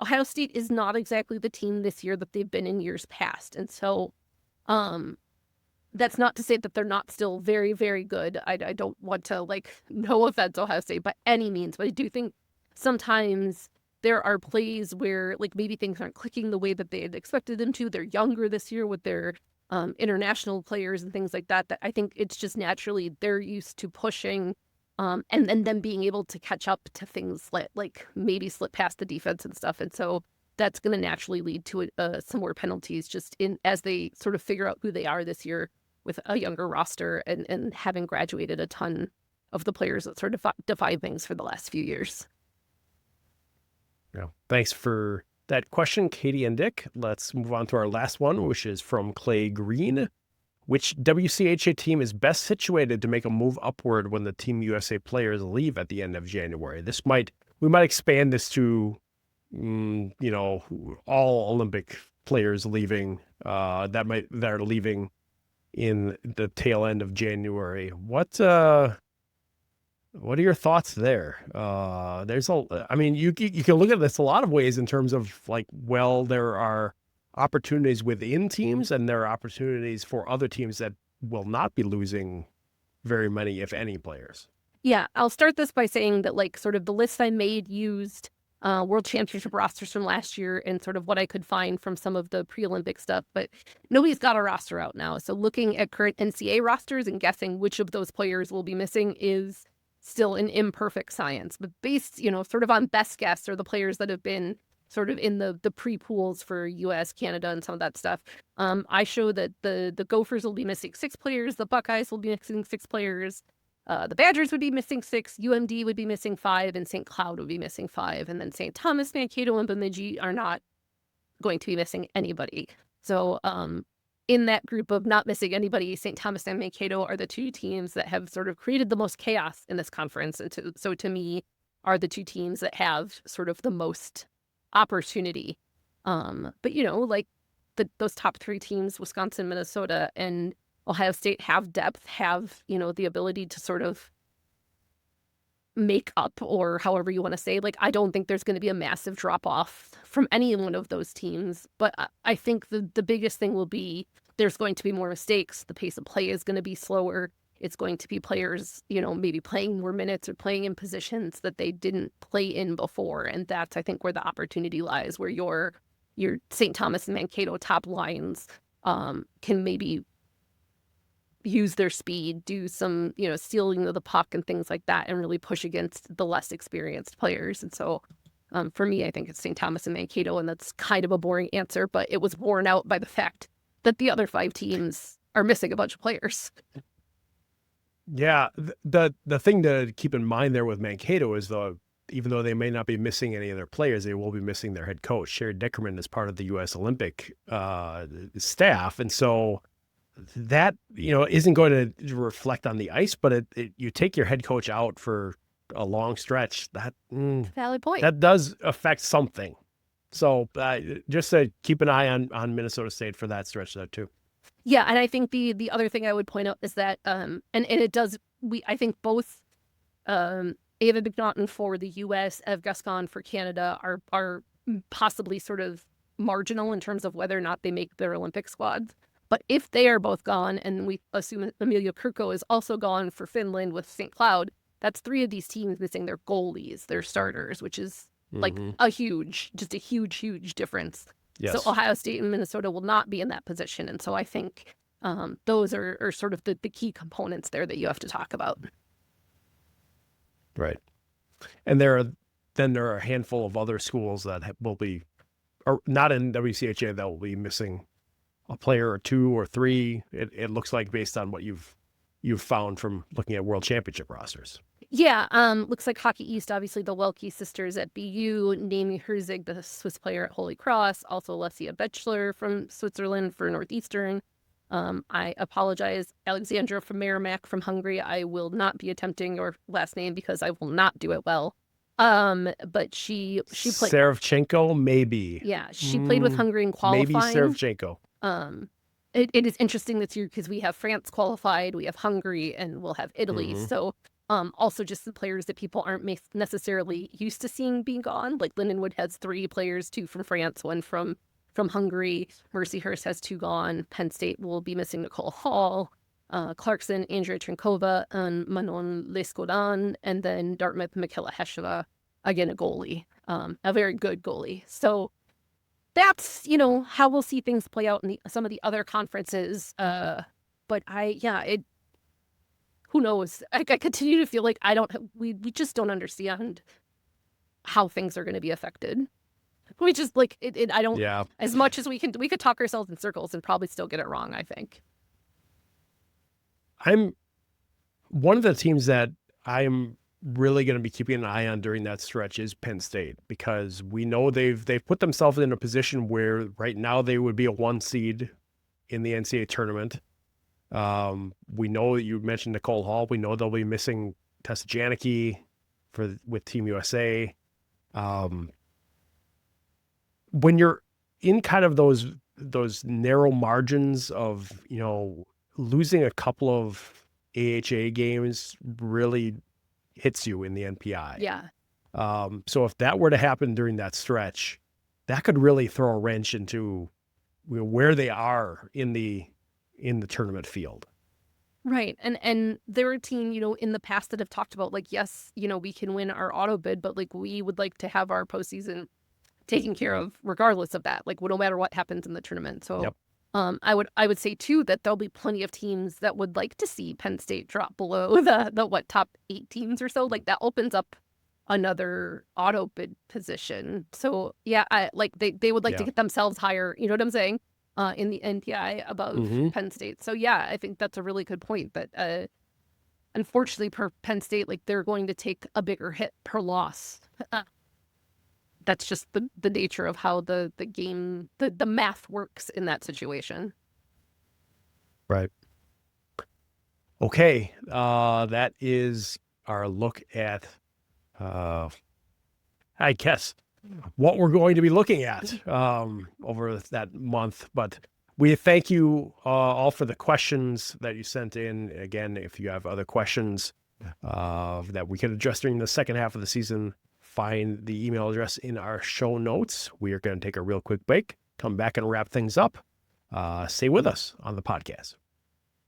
Ohio State is not exactly the team this year that they've been in years past. And so, that's not to say that they're not still very, very good. I don't want to, no offense, Ohio State by any means, but I do think sometimes there are plays where, maybe things aren't clicking the way that they had expected them to. They're younger this year with their international players and things like that, that I think it's just naturally they're used to pushing and then them being able to catch up to things like maybe slip past the defense and stuff. And so that's going to naturally lead to some more penalties just as they sort of figure out who they are this year with a younger roster and having graduated a ton of the players that sort of define things for the last few years. Yeah. Thanks for that question, Katie and Dick. Let's move on to our last one, which is from Clay Green. Which WCHA team is best situated to make a move upward when the Team USA players leave at the end of January? We might expand this to, all Olympic players leaving, that are leaving in the tail end of January. What are your thoughts there? You can look at this a lot of ways in terms of there are opportunities within teams and there are opportunities for other teams that will not be losing very many, if any, players. Yeah, I'll start this by saying that sort of the list I made used World Championship rosters from last year and sort of what I could find from some of the pre-Olympic stuff, but nobody's got a roster out now. So looking at current NCAA rosters and guessing which of those players will be missing is still an imperfect science. But based, sort of on best guess or the players that have been sort of in the pre-pools for US, Canada, and some of that stuff, I show that the Gophers will be missing 6 players, the Buckeyes will be missing 6 players, the Badgers would be missing 6, UMD would be missing 5, and St. Cloud would be missing 5. And then St. Thomas, Mankato, and Bemidji are not going to be missing anybody. So in that group of not missing anybody, St. Thomas and Mankato are the 2 teams that have sort of created the most chaos in this conference. And so to me, are the 2 teams that have sort of the most opportunity. But, those top 3 teams, Wisconsin, Minnesota, and Ohio State have depth, have, the ability to sort of make up, or however you want to say. I don't think there's going to be a massive drop off from any one of those teams. But I think the biggest thing will be there's going to be more mistakes. The pace of play is going to be slower. It's going to be players, maybe playing more minutes or playing in positions that they didn't play in before. And that's, I think, where the opportunity lies, where your St. Thomas and Mankato top lines can maybe use their speed, do some, stealing of the puck and things like that, and really push against the less experienced players. And so for me, I think it's St. Thomas and Mankato, and that's kind of a boring answer, but it was borne out by the fact that the other 5 teams are missing a bunch of players. Yeah, the thing to keep in mind there with Mankato is even though they may not be missing any of their players, they will be missing their head coach. Sherry Dickerman is part of the U.S. Olympic staff, and so that, isn't going to reflect on the ice, but you take your head coach out for a long stretch, Valid point. that does affect something. So just to keep an eye on Minnesota State for that stretch there too. Yeah, and I think the other thing I would point out is that and it does I think both Ava McNaughton for the U.S., Ev Gascon for Canada are possibly sort of marginal in terms of whether or not they make their Olympic squads. But if they are both gone, and we assume Emilia Kirkko is also gone for Finland with St. Cloud, that's 3 of these teams missing their goalies, their starters, which is like a huge difference. Yes. So Ohio State and Minnesota will not be in that position. And so I think those are sort of the key components there that you have to talk about. Right. And there are a handful of other schools that will be, or not in WCHA, that will be missing a player or 2 or 3. It looks like, based on what you've found from looking at World Championship rosters. Yeah, looks like Hockey East, obviously the Welke sisters at BU, Naomi Herzig, the Swiss player at Holy Cross, also Lesia Bechler from Switzerland for Northeastern. I apologize, Alexandra from Merrimack from Hungary. I will not be attempting your last name because I will not do it well. But she played Serevchenko, maybe. Yeah, she played with Hungary in qualifying. Maybe Serevchenko. It is interesting this year because we have France qualified, we have Hungary, and we'll have Italy. So also just the players that people aren't necessarily used to seeing being gone. Like Lindenwood has 3 players, 2 from France, 1 from Hungary. Mercyhurst has 2 gone. Penn State will be missing Nicole Hall, Clarkson, Andrea Trinkova, and Manon Lescaudin, and then Dartmouth, Michaela Hesheva, again, a goalie, a very good goalie. So that's, how we'll see things play out in some of the other conferences. But who knows? I continue to feel like we just don't understand how things are going to be affected. We just I don't, as much as we could talk ourselves in circles and probably still get it wrong, I think. I'm one of the teams that I'm really going to be keeping an eye on during that stretch is Penn State, because we know they've put themselves in a position where right now they would be a 1 seed in the NCAA tournament. We know that you mentioned Nicole Hall. We know they'll be missing Tessa Janicki with Team USA. When you're in kind of those narrow margins of, losing a couple of AHA games really hits you in the NPI. Yeah. So if that were to happen during that stretch, that could really throw a wrench into where they are in the tournament field. Right. And there are a team, in the past that have talked about yes, we can win our auto bid, but we would like to have our postseason taken care of regardless of that, no matter what happens in the tournament. So I would say too that there'll be plenty of teams that would like to see Penn State drop below the top 8 teams or so. That opens up another auto bid position. So yeah, they would like to get themselves higher. You know what I'm saying? In the NPI above Penn State. So yeah, I think that's a really good point. That unfortunately, per Penn State, they're going to take a bigger hit per loss. That's just the nature of how the game, the math works in that situation. Right. Okay. That is our look at, I guess, what we're going to be looking at over that month. But we thank you all for the questions that you sent in. Again, if you have other questions that we can address during the second half of the season, find the email address in our show notes. We are going to take a real quick break, come back and wrap things up. Stay with us on the podcast.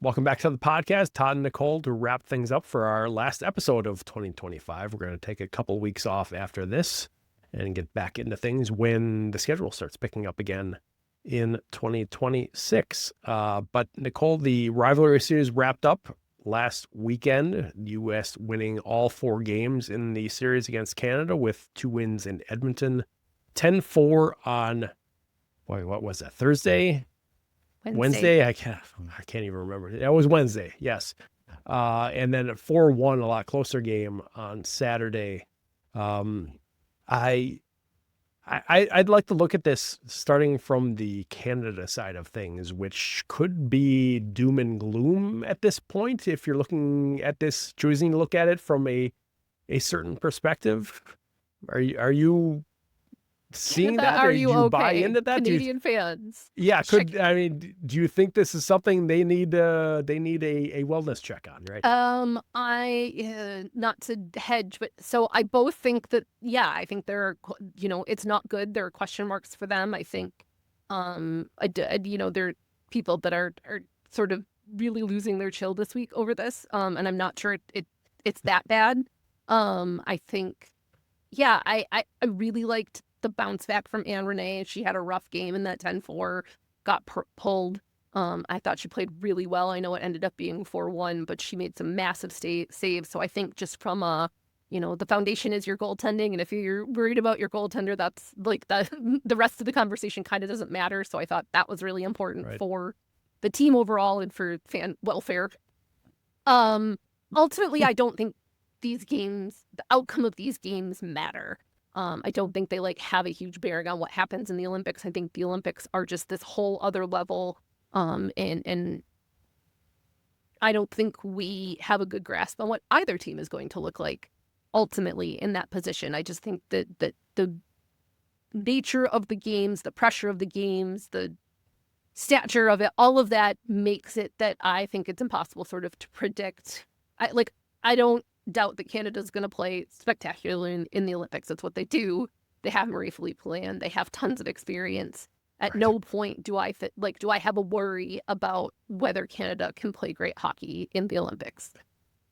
Welcome back to the podcast, Todd and Nicole, to wrap things up for our last episode of 2025. We're going to take a couple weeks off after this and get back into things when the schedule starts picking up again in 2026. But Nicole, the Rivalry Series wrapped up last weekend, U.S. winning all 4 games in the series against Canada with 2 wins in Edmonton, 10-4 on, what was that, Thursday? Wednesday? I can't even remember. It was Wednesday, yes. And then a 4-1, a lot closer game on Saturday. I I'd like to look at this starting from the Canada side of things, which could be doom and gloom at this point. If you're looking at this, choosing to look at it from a certain perspective, are you seeing Canada, that, are or do you you buy okay? into that? Canadian fans. Yeah, Check. do you think this is something they need a wellness check on, right? Not to hedge, but so I both think that, yeah, I think there are, it's not good. There are question marks for them. I think, there are people that are sort of really losing their chill this week over this. And I'm not sure it's that bad. I think, yeah, I really liked the bounce back from Anne Renee. She had a rough game in that 10-4, got pulled. I thought she played really well. I know it ended up being 4-1, but she made some massive saves. So I think just from the foundation is your goaltending. And if you're worried about your goaltender, that's like the rest of the conversation kind of doesn't matter. So I thought that was really important for the team overall and for fan welfare. Ultimately, I don't think the outcome of these games matter. I don't think they have a huge bearing on what happens in the Olympics. I think the Olympics are just this whole other level. And I don't think we have a good grasp on what either team is going to look like ultimately in that position. I just think that the nature of the games, the pressure of the games, the stature of it, all of that makes it that I think it's impossible sort of to predict. I don't doubt that Canada's going to play spectacularly in the Olympics. That's what they do. They have Marie-Philippe Poulin. They have tons of experience. At no point do I have a worry about whether Canada can play great hockey in the Olympics.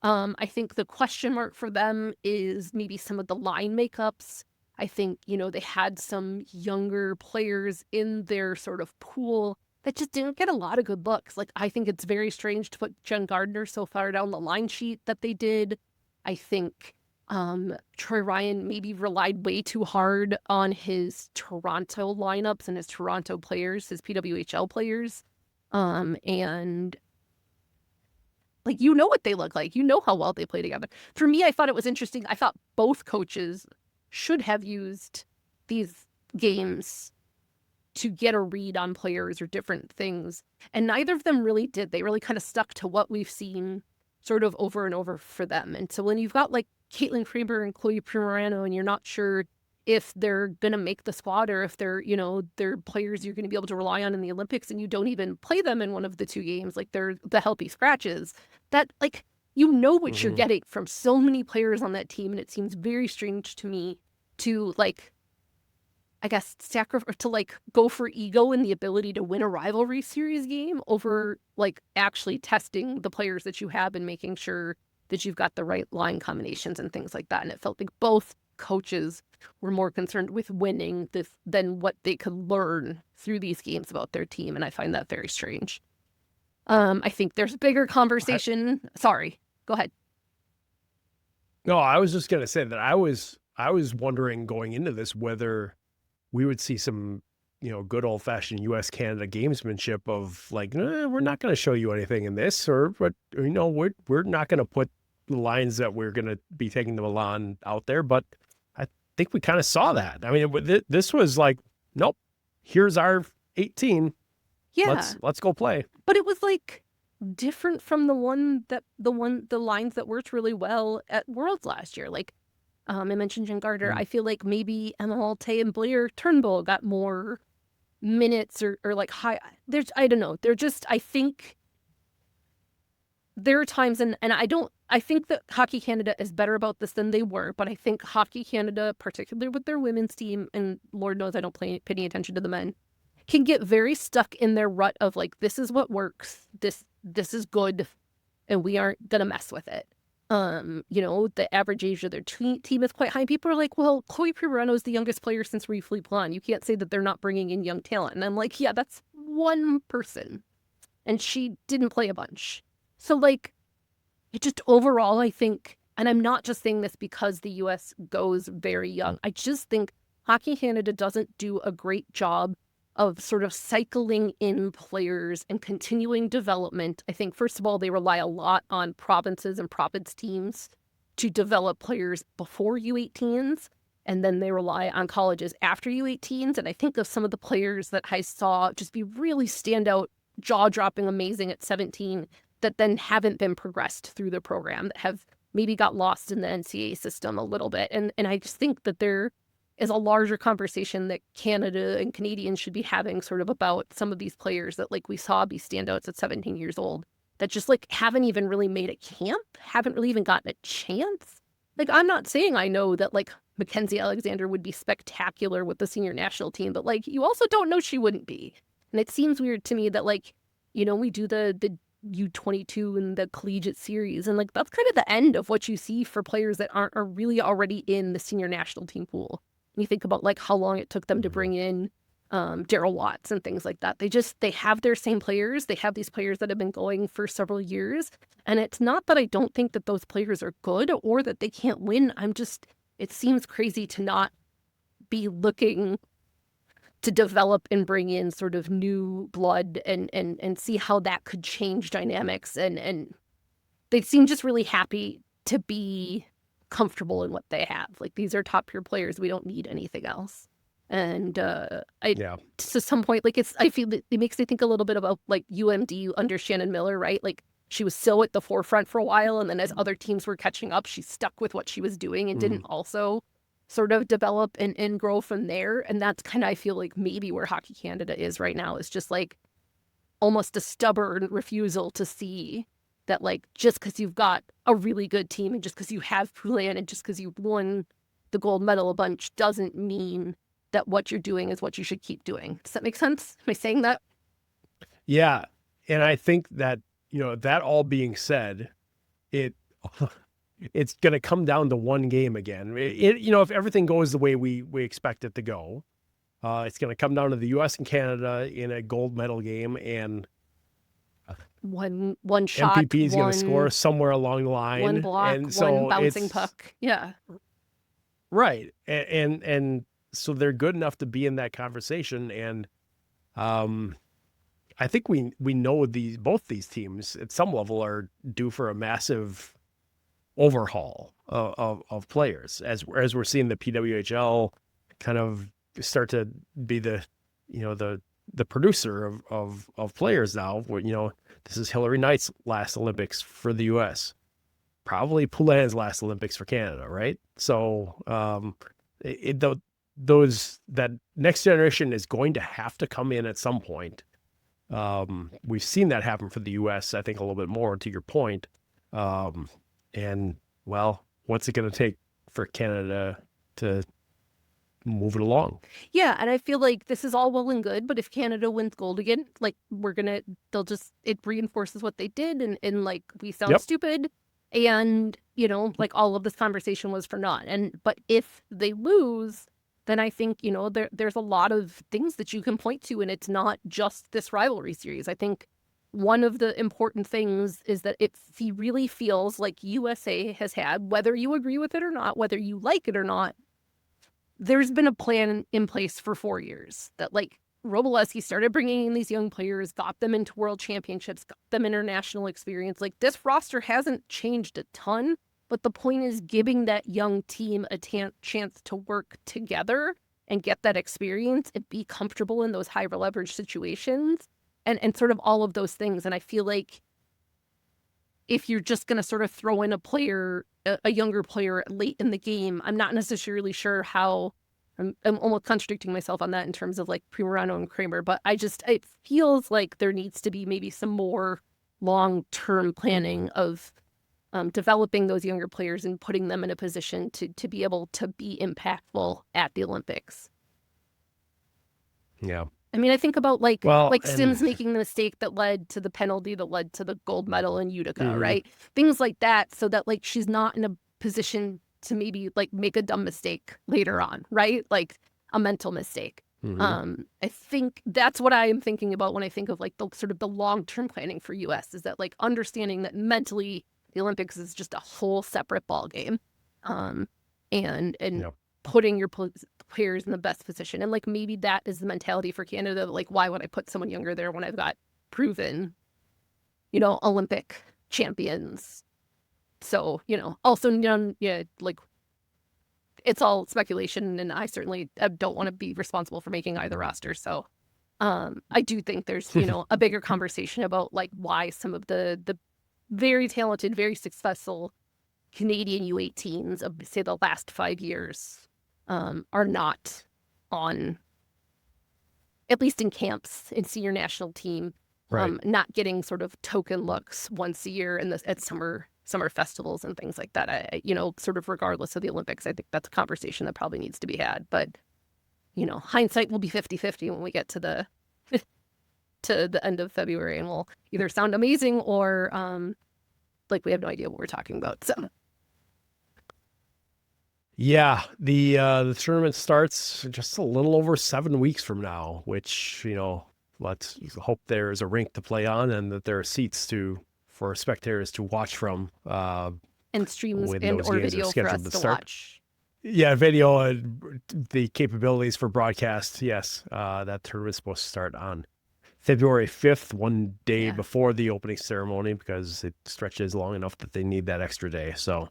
I think the question mark for them is maybe some of the line makeups. I think, they had some younger players in their sort of pool that just didn't get a lot of good looks. I think it's very strange to put Jen Gardner so far down the line sheet that they did. I think Troy Ryan maybe relied way too hard on his Toronto lineups and his Toronto players, his PWHL players. And what they look like. You know how well they play together. For me, I thought it was interesting. I thought both coaches should have used these games to get a read on players or different things. And neither of them really did. They really kind of stuck to what we've seen sort of over and over for them. And so when you've got Caitlin Kramer and Chloe Primerano and you're not sure if they're going to make the squad or if they're players you're going to be able to rely on in the Olympics and you don't even play them in one of the two games, they're the healthy scratches, that what you're getting from so many players on that team. And it seems very strange to me to I guess go for ego and the ability to win a rivalry series game over actually testing the players that you have and making sure that you've got the right line combinations and things like that. And it felt like both coaches were more concerned with winning this than what they could learn through these games about their team. And I find that very strange. I think there's a bigger conversation. Sorry, go ahead. No, I was just going to say that I was wondering going into this whether we would see some, good old fashioned US-Canada gamesmanship of we're not going to show you anything in this, but we're not going to put the lines that we're going to be taking the Milan out there. But I think we kind of saw that. I mean, this was nope, here's our 18. Yeah. Let's go play. But it was different from the lines that worked really well at Worlds last year. I mentioned Jen Gardner. I feel like maybe Emma Alte and Blair Turnbull got more minutes or high. I don't know. I think there are times and I think that Hockey Canada is better about this than they were, but I think Hockey Canada, particularly with their women's team, and Lord knows I don't pay any attention to the men, can get very stuck in their rut of this is what works. This is good and we aren't going to mess with it. The average age of their team is quite high. People are well, Chloe Primerano is the youngest player since Marie-Philippe Poulin. You can't say that they're not bringing in young talent. And I'm yeah, that's one person. And she didn't play a bunch. So it just overall, I think, and I'm not just saying this because the U.S. goes very young. I just think Hockey Canada doesn't do a great job of sort of cycling in players and continuing development. I think, first of all, they rely a lot on provinces and province teams to develop players before U18s. and then they rely on colleges after U18s. And I think of some of the players that I saw just be really standout, jaw-dropping, amazing at 17 that then haven't been progressed through the program, that have maybe got lost in the NCAA system a little bit. And I just think that there is a larger conversation that Canada and Canadians should be having sort of about some of these players that like we saw be standouts at 17 years old that just like haven't even really made a camp, haven't really even gotten a chance. Like, I'm not saying I know that like Mackenzie Alexander would be spectacular with the senior national team, but like you also don't know she wouldn't be. And it seems weird to me that like, you know, we do the U22 and the collegiate series, and like that's kind of the end of what you see for players that are really already in the senior national team pool. And you think about like how long it took them to bring in Daryl Watts and things like that. They have their same players. They have these players that have been going for several years. And it's not that I don't think that those players are good or that they can't win. It seems crazy to not be looking to develop and bring in sort of new blood and see how that could change dynamics. And they seem just really happy to be comfortable in what they have. Like, these are top tier players. We don't need anything else. And to some point, like I feel that it makes me think a little bit about like UMD under Shannon Miller, right? Like, she was so at the forefront for a while, and then as other teams were catching up, she stuck with what she was doing and didn't also sort of develop and grow from there. And that's kind of, I feel like maybe where Hockey Canada is right now, is just like almost a stubborn refusal to see that like just because you've got a really good team and just because you have Poulin and just because you won the gold medal a bunch doesn't mean that what you're doing is what you should keep doing. Does that make sense? Am I saying that? Yeah. And I think that, you know, that all being said, it's going to come down to one game again. You know, if everything goes the way we expect it to go, it's going to come down to the U.S. and Canada in a gold medal game, and one shot, MPP is going to score somewhere along the line. One block, and so one bouncing puck. Yeah. Right. And so they're good enough to be in that conversation. And I think we know both these teams at some level are due for a massive overhaul of players as we're seeing the PWHL kind of start to be the producer of players now. You know, this is Hillary Knight's last Olympics for the U.S., probably Poulin's last Olympics for Canada, right? So that next generation is going to have to come in at some point. We've seen that happen for the U.S., I think, a little bit more, to your point. And, well, what's it going to take for Canada to move it along? Yeah, and I feel like this is all well and good, but if Canada wins gold again, like, it reinforces what they did, and like, we sound stupid, and, you know, like, all of this conversation was for naught. But if they lose, then I think, you know, there's a lot of things that you can point to, and it's not just this rivalry series. I think one of the important things is that it really feels like USA has had, whether you agree with it or not, whether you like it or not, there's been a plan in place for 4 years that, like, Milewski started bringing in these young players, got them into world championships, got them international experience. Like, this roster hasn't changed a ton, but the point is giving that young team a chance to work together and get that experience and be comfortable in those high leverage situations and sort of all of those things. And I feel like if you're just going to sort of throw in a younger player late in the game, I'm not necessarily sure how. I'm almost contradicting myself on that in terms of like Primerano and Kramer, but it feels like there needs to be maybe some more long-term planning of developing those younger players and putting them in a position to be able to be impactful at the Olympics. Yeah. I mean, I think about Sims making the mistake that led to the penalty that led to the gold medal in Utica, right? Things like that, so that like she's not in a position to maybe like make a dumb mistake later on, right? Like a mental mistake. I think that's what I am thinking about when I think of like the sort of the long-term planning for US, is that like understanding that mentally the Olympics is just a whole separate ball game, and putting your players in the best position. And like maybe that is the mentality for Canada. Like, why would I put someone younger there when I've got proven, you know, Olympic champions? So, you know, also, like it's all speculation, and I certainly don't want to be responsible for making either roster. So I do think there's, a bigger conversation about like why some of the very talented, very successful Canadian U18s of, say, the last 5 years are not on, at least in camps, in senior national team, not getting sort of token looks once a year at summer festivals and things like that. Sort of regardless of the Olympics, I think that's a conversation that probably needs to be had. But, hindsight will be 50-50 when we get to the end of February, and we'll either sound amazing or like we have no idea what we're talking about. So. Yeah, the tournament starts just a little over 7 weeks from now, which, let's hope there's a rink to play on and that there are seats for spectators to watch from. And streams or video for us to watch. Yeah, video, the capabilities for broadcast. Yes, that tournament's supposed to start on February 5th, one day before the opening ceremony, because it stretches long enough that they need that extra day. So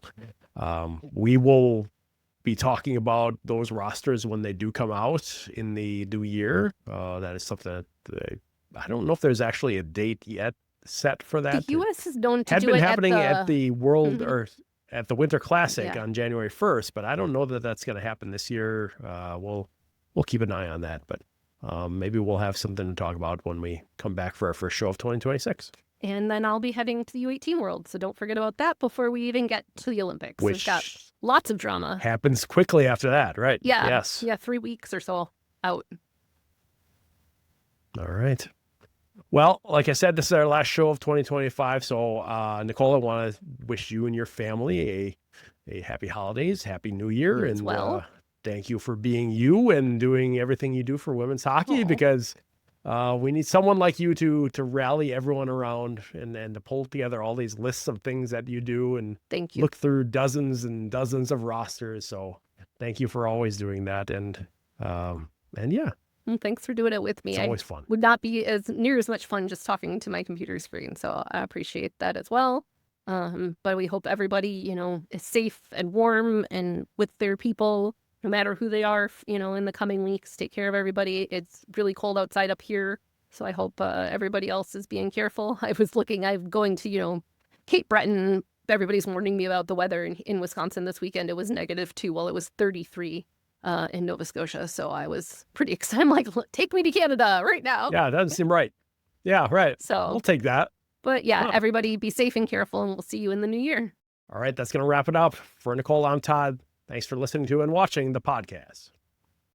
we will be talking about those rosters when they do come out in the new year. That is something that I don't know if there's actually a date yet set for that. The U.S. is known to had do been it happening at the World or at the Winter Classic Yeah. on January 1st, but I don't know that that's going to happen this year. We'll keep an eye on that, but maybe we'll have something to talk about when we come back for our first show of 2026. And then I'll be heading to the U18 World, so don't forget about that before we even get to the Olympics. Which We've got lots of drama. Happens quickly after that, right? Yeah. Yes. Yeah, 3 weeks or so out. All right. Well, like I said, this is our last show of 2025. So, Nicole, I want to wish you and your family a happy holidays, happy New Year, You and as well. Thank you for being you and doing everything you do for women's hockey, because we need someone like you to rally everyone around and to pull together all these lists of things that you do and Thank you. look through dozens and dozens of rosters. So thank you for always doing that. And yeah, And thanks for doing it with me. it's always fun. Would not be near as much fun just talking to my computer screen, so I appreciate that as well. But we hope everybody, is safe and warm and with their people, no matter who they are, in the coming weeks. Take care of everybody. It's really cold outside up here, so I hope everybody else is being careful. I'm going to, Cape Breton. Everybody's warning me about the weather in Wisconsin this weekend. It was -2 while it was 33 in Nova Scotia. So I was pretty excited. I'm like, take me to Canada right now. Yeah, it doesn't seem right. Yeah, right. So We'll take that. But yeah, everybody be safe and careful, and we'll see you in the new year. All right, that's going to wrap it up. For Nicole, I'm Todd. Thanks for listening to and watching the podcast.